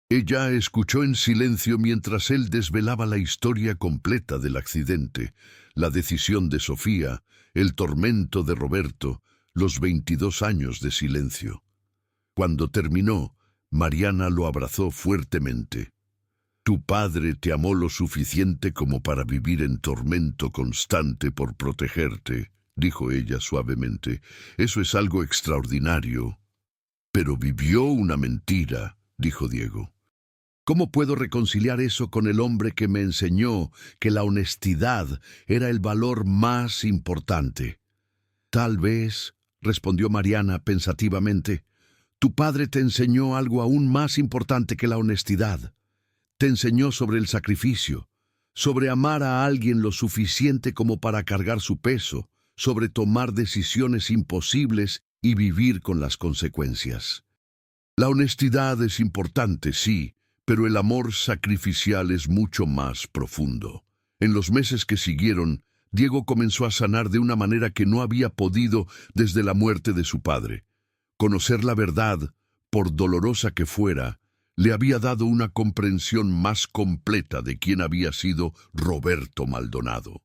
Ella escuchó en silencio mientras él desvelaba la historia completa del accidente, la decisión de Sofía, el tormento de Roberto, los 22 años de silencio. Cuando terminó, Mariana lo abrazó fuertemente. Tu padre te amó lo suficiente como para vivir en tormento constante por protegerte, dijo ella suavemente. Eso es algo extraordinario. Pero vivió una mentira, dijo Diego. ¿Cómo puedo reconciliar eso con el hombre que me enseñó que la honestidad era el valor más importante? Tal vez, respondió Mariana pensativamente, tu padre te enseñó algo aún más importante que la honestidad. Te enseñó sobre el sacrificio, sobre amar a alguien lo suficiente como para cargar su peso, sobre tomar decisiones imposibles y vivir con las consecuencias. La honestidad es importante, sí, pero el amor sacrificial es mucho más profundo. En los meses que siguieron, Diego comenzó a sanar de una manera que no había podido desde la muerte de su padre. Conocer la verdad, por dolorosa que fuera, le había dado una comprensión más completa de quién había sido Roberto Maldonado.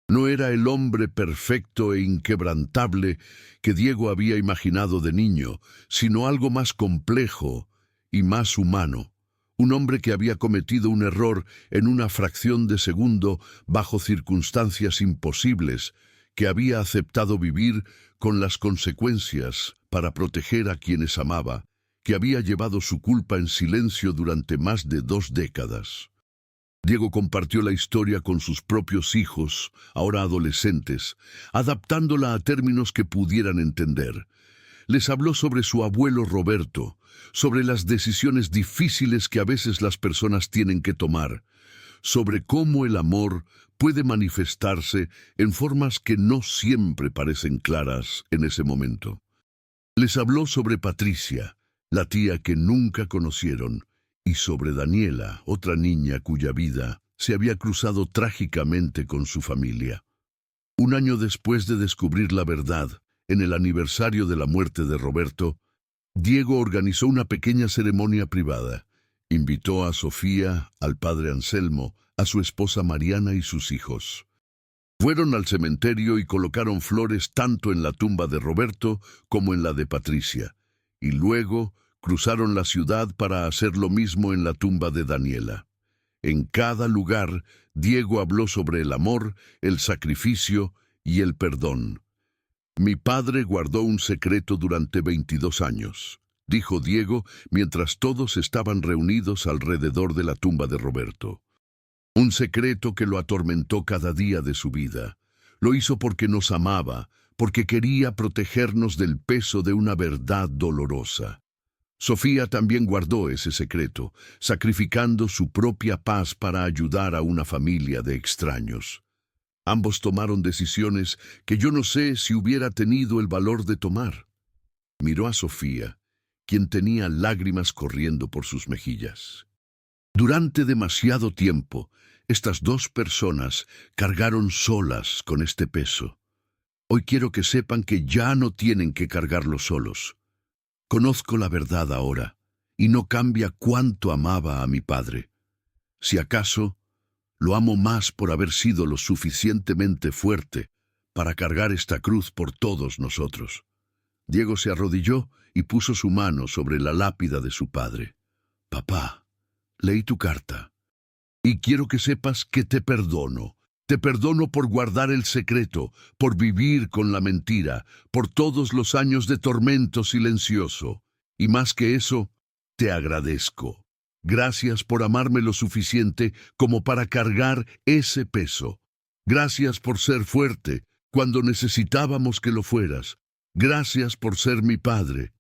No era el hombre perfecto e inquebrantable que Diego había imaginado de niño, sino algo más complejo y más humano. Un hombre que había cometido un error en una fracción de segundo bajo circunstancias imposibles, que había aceptado vivir con las consecuencias para proteger a quienes amaba, que había llevado su culpa en silencio durante más de 2 décadas. Diego compartió la historia con sus propios hijos, ahora adolescentes, adaptándola a términos que pudieran entender. Les habló sobre su abuelo Roberto, sobre las decisiones difíciles que a veces las personas tienen que tomar, sobre cómo el amor puede manifestarse en formas que no siempre parecen claras en ese momento. Les habló sobre Patricia, la tía que nunca conocieron, y sobre Daniela, otra niña cuya vida se había cruzado trágicamente con su familia. Un año después de descubrir la verdad, en el aniversario de la muerte de Roberto, Diego organizó una pequeña ceremonia privada. Invitó a Sofía, al padre Anselmo, a su esposa Mariana y sus hijos. Fueron al cementerio y colocaron flores tanto en la tumba de Roberto como en la de Patricia, y luego cruzaron la ciudad para hacer lo mismo en la tumba de Daniela. En cada lugar, Diego habló sobre el amor, el sacrificio y el perdón. Mi padre guardó un secreto durante 22 años, dijo Diego mientras todos estaban reunidos alrededor de la tumba de Roberto. Un secreto que lo atormentó cada día de su vida. Lo hizo porque nos amaba, porque quería protegernos del peso de una verdad dolorosa. Sofía también guardó ese secreto, sacrificando su propia paz para ayudar a una familia de extraños. Ambos tomaron decisiones que yo no sé si hubiera tenido el valor de tomar. Miró a Sofía, quien tenía lágrimas corriendo por sus mejillas. Durante demasiado tiempo, estas 2 personas cargaron solas con este peso. Hoy quiero que sepan que ya no tienen que cargarlo solos. Conozco la verdad ahora. y no cambia cuánto amaba a mi padre. Si acaso, lo amo más por haber sido lo suficientemente fuerte para cargar esta cruz por todos nosotros. Diego se arrodilló y puso su mano sobre la lápida de su padre. Papá, leí tu carta, y quiero que sepas que te perdono. Te perdono por guardar el secreto, por vivir con la mentira, por todos los años de tormento silencioso. Y más que eso, te agradezco. Gracias por amarme lo suficiente como para cargar ese peso. Gracias por ser fuerte cuando necesitábamos que lo fueras. Gracias por ser mi padre.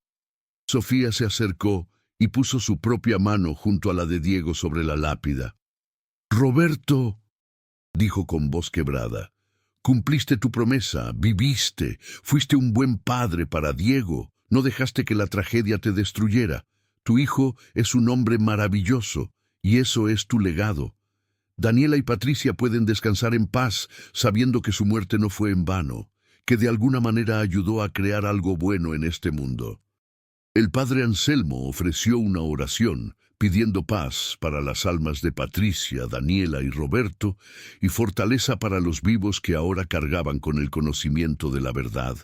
Sofía se acercó y puso su propia mano junto a la de Diego sobre la lápida. Roberto, dijo con voz quebrada, cumpliste tu promesa, viviste, fuiste un buen padre para Diego, no dejaste que la tragedia te destruyera. Tu hijo es un hombre maravilloso, y eso es tu legado. Daniela y Patricia pueden descansar en paz, sabiendo que su muerte no fue en vano, que de alguna manera ayudó a crear algo bueno en este mundo. El padre Anselmo ofreció una oración, pidiendo paz para las almas de Patricia, Daniela y Roberto, y fortaleza para los vivos que ahora cargaban con el conocimiento de la verdad.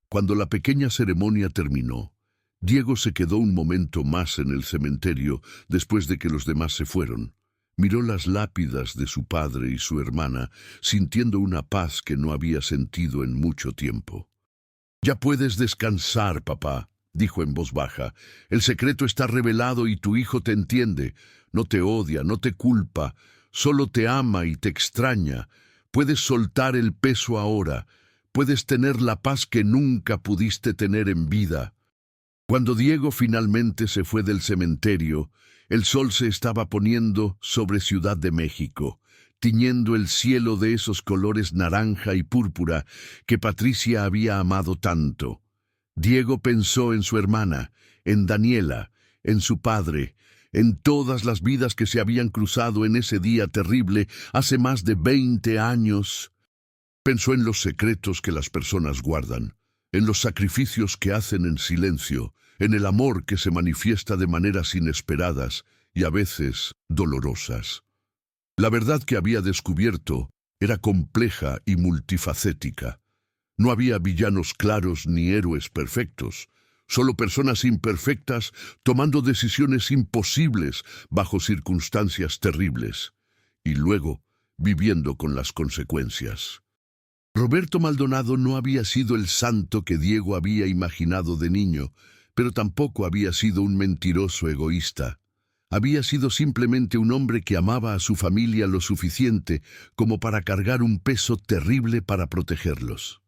Cuando la pequeña ceremonia terminó, Diego se quedó un momento más en el cementerio después de que los demás se fueron. Miró las lápidas de su padre y su hermana, sintiendo una paz que no había sentido en mucho tiempo. «Ya puedes descansar, papá», dijo en voz baja. «El secreto está revelado y tu hijo te entiende. No te odia, no te culpa, solo te ama y te extraña. Puedes soltar el peso ahora. Puedes tener la paz que nunca pudiste tener en vida». Cuando Diego finalmente se fue del cementerio, el sol se estaba poniendo sobre Ciudad de México, tiñendo el cielo de esos colores naranja y púrpura que Patricia había amado tanto. Diego pensó en su hermana, en Daniela, en su padre, en todas las vidas que se habían cruzado en ese día terrible hace más de 20 años. Pensó en los secretos que las personas guardan, en los sacrificios que hacen en silencio, en el amor que se manifiesta de maneras inesperadas y a veces dolorosas. La verdad que había descubierto era compleja y multifacética. No había villanos claros ni héroes perfectos, solo personas imperfectas tomando decisiones imposibles bajo circunstancias terribles, y luego viviendo con las consecuencias. Roberto Maldonado no había sido el santo que Diego había imaginado de niño, pero tampoco había sido un mentiroso egoísta. Había sido simplemente un hombre que amaba a su familia lo suficiente como para cargar un peso terrible para protegerlos.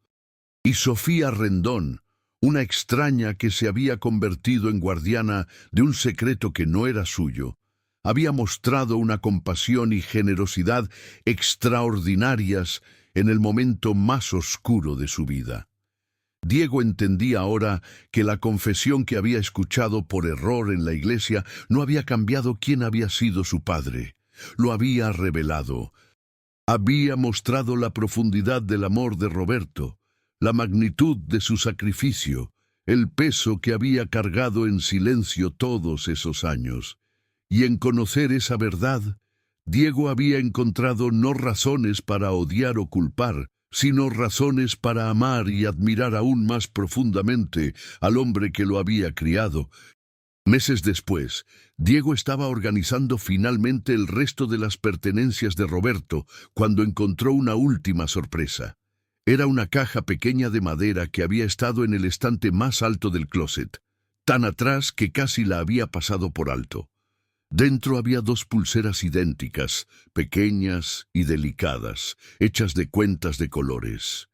Y Sofía Rendón, una extraña que se había convertido en guardiana de un secreto que no era suyo, había mostrado una compasión y generosidad extraordinarias en el momento más oscuro de su vida. Diego entendía ahora que la confesión que había escuchado por error en la iglesia no había cambiado quién había sido su padre. Lo había revelado. Había mostrado la profundidad del amor de Roberto, la magnitud de su sacrificio, el peso que había cargado en silencio todos esos años. Y en conocer esa verdad, Diego había encontrado no razones para odiar o culpar, sino razones para amar y admirar aún más profundamente al hombre que lo había criado. Meses después, Diego estaba organizando finalmente el resto de las pertenencias de Roberto cuando encontró una última sorpresa. Era una caja pequeña de madera que había estado en el estante más alto del closet, tan atrás que casi la había pasado por alto. Dentro había 2 pulseras idénticas, pequeñas y delicadas, hechas de cuentas de colores.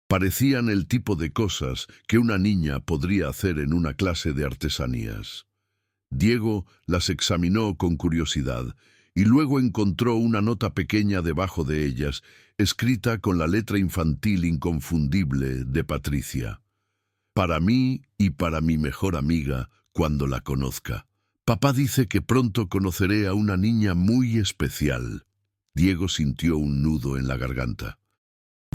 Parecían el tipo de cosas que una niña podría hacer en una clase de artesanías. Diego las examinó con curiosidad y luego encontró una nota pequeña debajo de ellas, escrita con la letra infantil inconfundible de Patricia. Para mí y para mi mejor amiga cuando la conozca. Papá dice que pronto conoceré a una niña muy especial. Diego sintió un nudo en la garganta.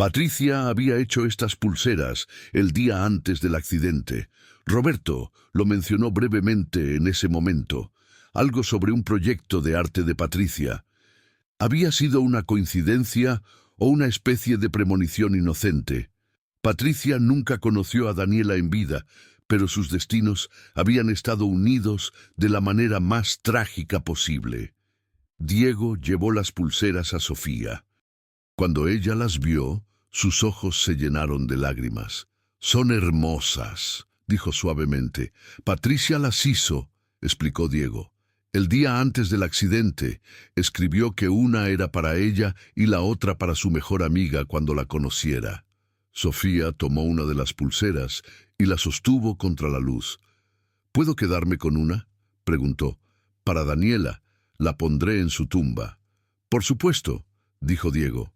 Patricia había hecho estas pulseras el día antes del accidente. Roberto lo mencionó brevemente en ese momento, algo sobre un proyecto de arte de Patricia. ¿Había sido una coincidencia o una especie de premonición inocente? Patricia nunca conoció a Daniela en vida, pero sus destinos habían estado unidos de la manera más trágica posible. Diego llevó las pulseras a Sofía. Cuando ella las vio, sus ojos se llenaron de lágrimas. «Son hermosas», dijo suavemente. «Patricia las hizo», explicó Diego. «El día antes del accidente, escribió que una era para ella y la otra para su mejor amiga cuando la conociera». Sofía tomó una de las pulseras y la sostuvo contra la luz. «¿Puedo quedarme con una?», preguntó. «Para Daniela. La pondré en su tumba». «Por supuesto», dijo Diego.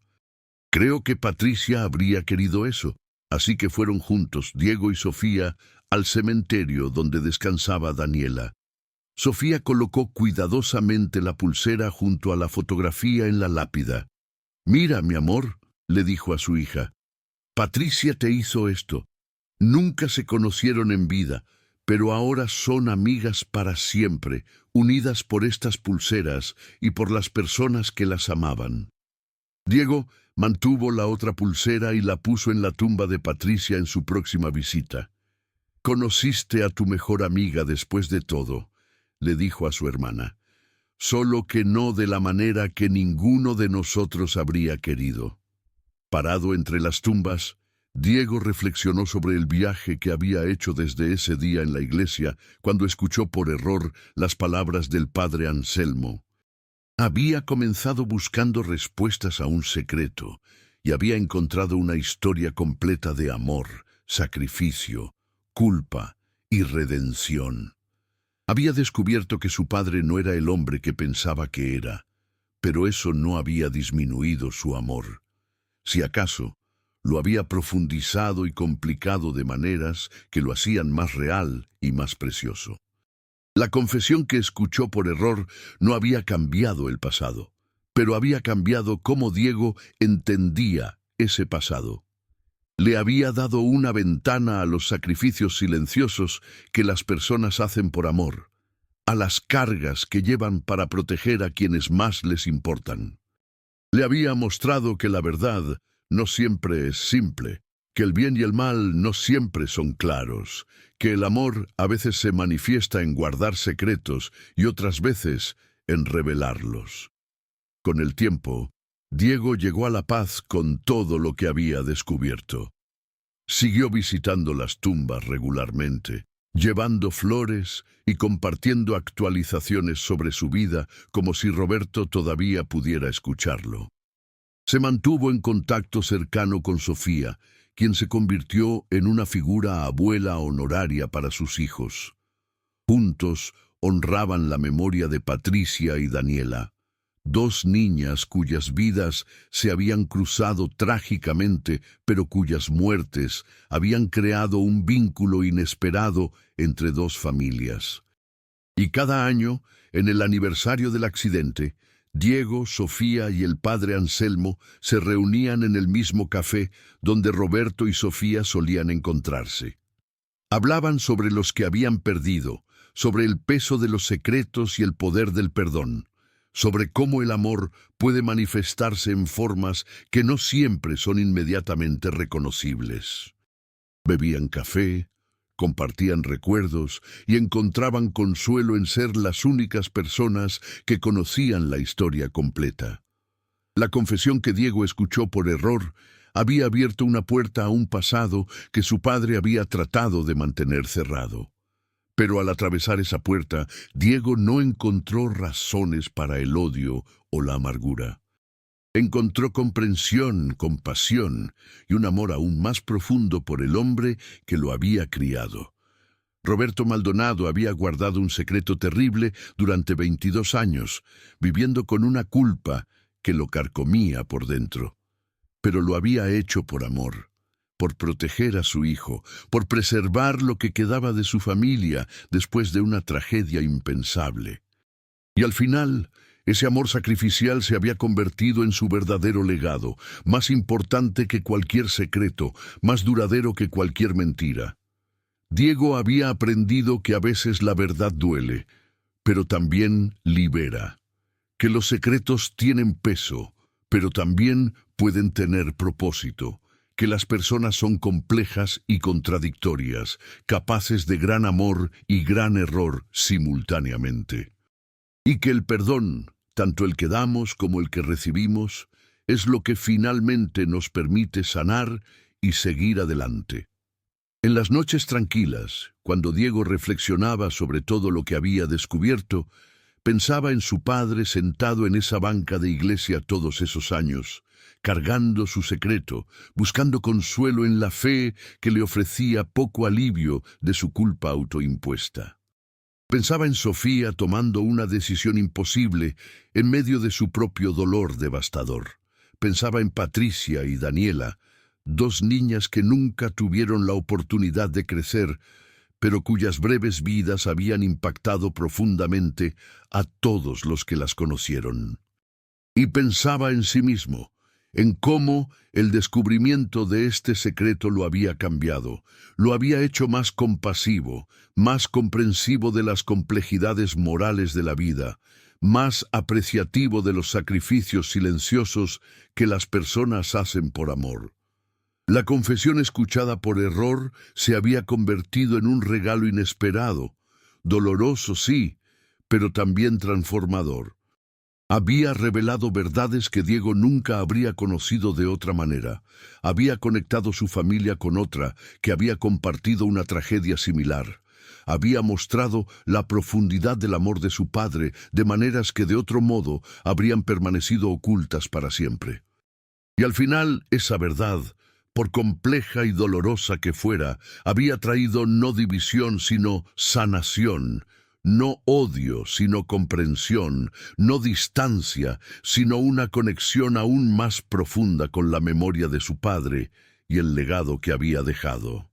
Creo que Patricia habría querido eso, así que fueron juntos, Diego y Sofía, al cementerio donde descansaba Daniela. Sofía colocó cuidadosamente la pulsera junto a la fotografía en la lápida. «Mira, mi amor», le dijo a su hija, «Patricia te hizo esto. Nunca se conocieron en vida, pero ahora son amigas para siempre, unidas por estas pulseras y por las personas que las amaban». Diego mantuvo la otra pulsera y la puso en la tumba de Patricia en su próxima visita. «Conociste a tu mejor amiga después de todo», le dijo a su hermana, «solo que no de la manera que ninguno de nosotros habría querido». Parado entre las tumbas, Diego reflexionó sobre el viaje que había hecho desde ese día en la iglesia cuando escuchó por error las palabras del padre Anselmo. Había comenzado buscando respuestas a un secreto y había encontrado una historia completa de amor, sacrificio, culpa y redención. Había descubierto que su padre no era el hombre que pensaba que era, pero eso no había disminuido su amor. Si acaso, lo había profundizado y complicado de maneras que lo hacían más real y más precioso. La confesión que escuchó por error no había cambiado el pasado, pero había cambiado cómo Diego entendía ese pasado. Le había dado una ventana a los sacrificios silenciosos que las personas hacen por amor, a las cargas que llevan para proteger a quienes más les importan. Le había mostrado que la verdad no siempre es simple, que el bien y el mal no siempre son claros, que el amor a veces se manifiesta en guardar secretos y otras veces en revelarlos. Con el tiempo, Diego llegó a la paz con todo lo que había descubierto. Siguió visitando las tumbas regularmente, llevando flores y compartiendo actualizaciones sobre su vida como si Roberto todavía pudiera escucharlo. Se mantuvo en contacto cercano con Sofía, quien se convirtió en una figura abuela honoraria para sus hijos. Juntos honraban la memoria de Patricia y Daniela, dos niñas cuyas vidas se habían cruzado trágicamente, pero cuyas muertes habían creado un vínculo inesperado entre dos familias. Y cada año, en el aniversario del accidente, Diego, Sofía y el padre Anselmo se reunían en el mismo café donde Roberto y Sofía solían encontrarse. Hablaban sobre los que habían perdido, sobre el peso de los secretos y el poder del perdón, sobre cómo el amor puede manifestarse en formas que no siempre son inmediatamente reconocibles. Bebían café, compartían recuerdos y encontraban consuelo en ser las únicas personas que conocían la historia completa. La confesión que Diego escuchó por error había abierto una puerta a un pasado que su padre había tratado de mantener cerrado. Pero al atravesar esa puerta, Diego no encontró razones para el odio o la amargura. Encontró comprensión, compasión y un amor aún más profundo por el hombre que lo había criado. Roberto Maldonado había guardado un secreto terrible durante 22 años, viviendo con una culpa que lo carcomía por dentro. Pero lo había hecho por amor, por proteger a su hijo, por preservar lo que quedaba de su familia después de una tragedia impensable. Y al final, Ese amor sacrificial se había convertido en su verdadero legado, más importante que cualquier secreto, más duradero que cualquier mentira. Diego había aprendido que a veces la verdad duele, pero también libera, que los secretos tienen peso, pero también pueden tener propósito, que las personas son complejas y contradictorias, capaces de gran amor y gran error simultáneamente. Y que el perdón, tanto el que damos como el que recibimos, es lo que finalmente nos permite sanar y seguir adelante. En las noches tranquilas, cuando Diego reflexionaba sobre todo lo que había descubierto, pensaba en su padre sentado en esa banca de iglesia todos esos años, cargando su secreto, buscando consuelo en la fe que le ofrecía poco alivio de su culpa autoimpuesta. Pensaba en Sofía tomando una decisión imposible en medio de su propio dolor devastador. Pensaba en Patricia y Daniela, dos niñas que nunca tuvieron la oportunidad de crecer, pero cuyas breves vidas habían impactado profundamente a todos los que las conocieron. Y pensaba en sí mismo, en cómo el descubrimiento de este secreto lo había cambiado, lo había hecho más compasivo, más comprensivo de las complejidades morales de la vida, más apreciativo de los sacrificios silenciosos que las personas hacen por amor. La confesión escuchada por error se había convertido en un regalo inesperado, doloroso sí, pero también transformador. Había revelado verdades que Diego nunca habría conocido de otra manera. Había conectado su familia con otra que había compartido una tragedia similar. Había mostrado la profundidad del amor de su padre de maneras que de otro modo habrían permanecido ocultas para siempre. Y al final, esa verdad, por compleja y dolorosa que fuera, había traído no división sino sanación, no odio sino comprensión, no distancia sino una conexión aún más profunda con la memoria de su padre y el legado que había dejado.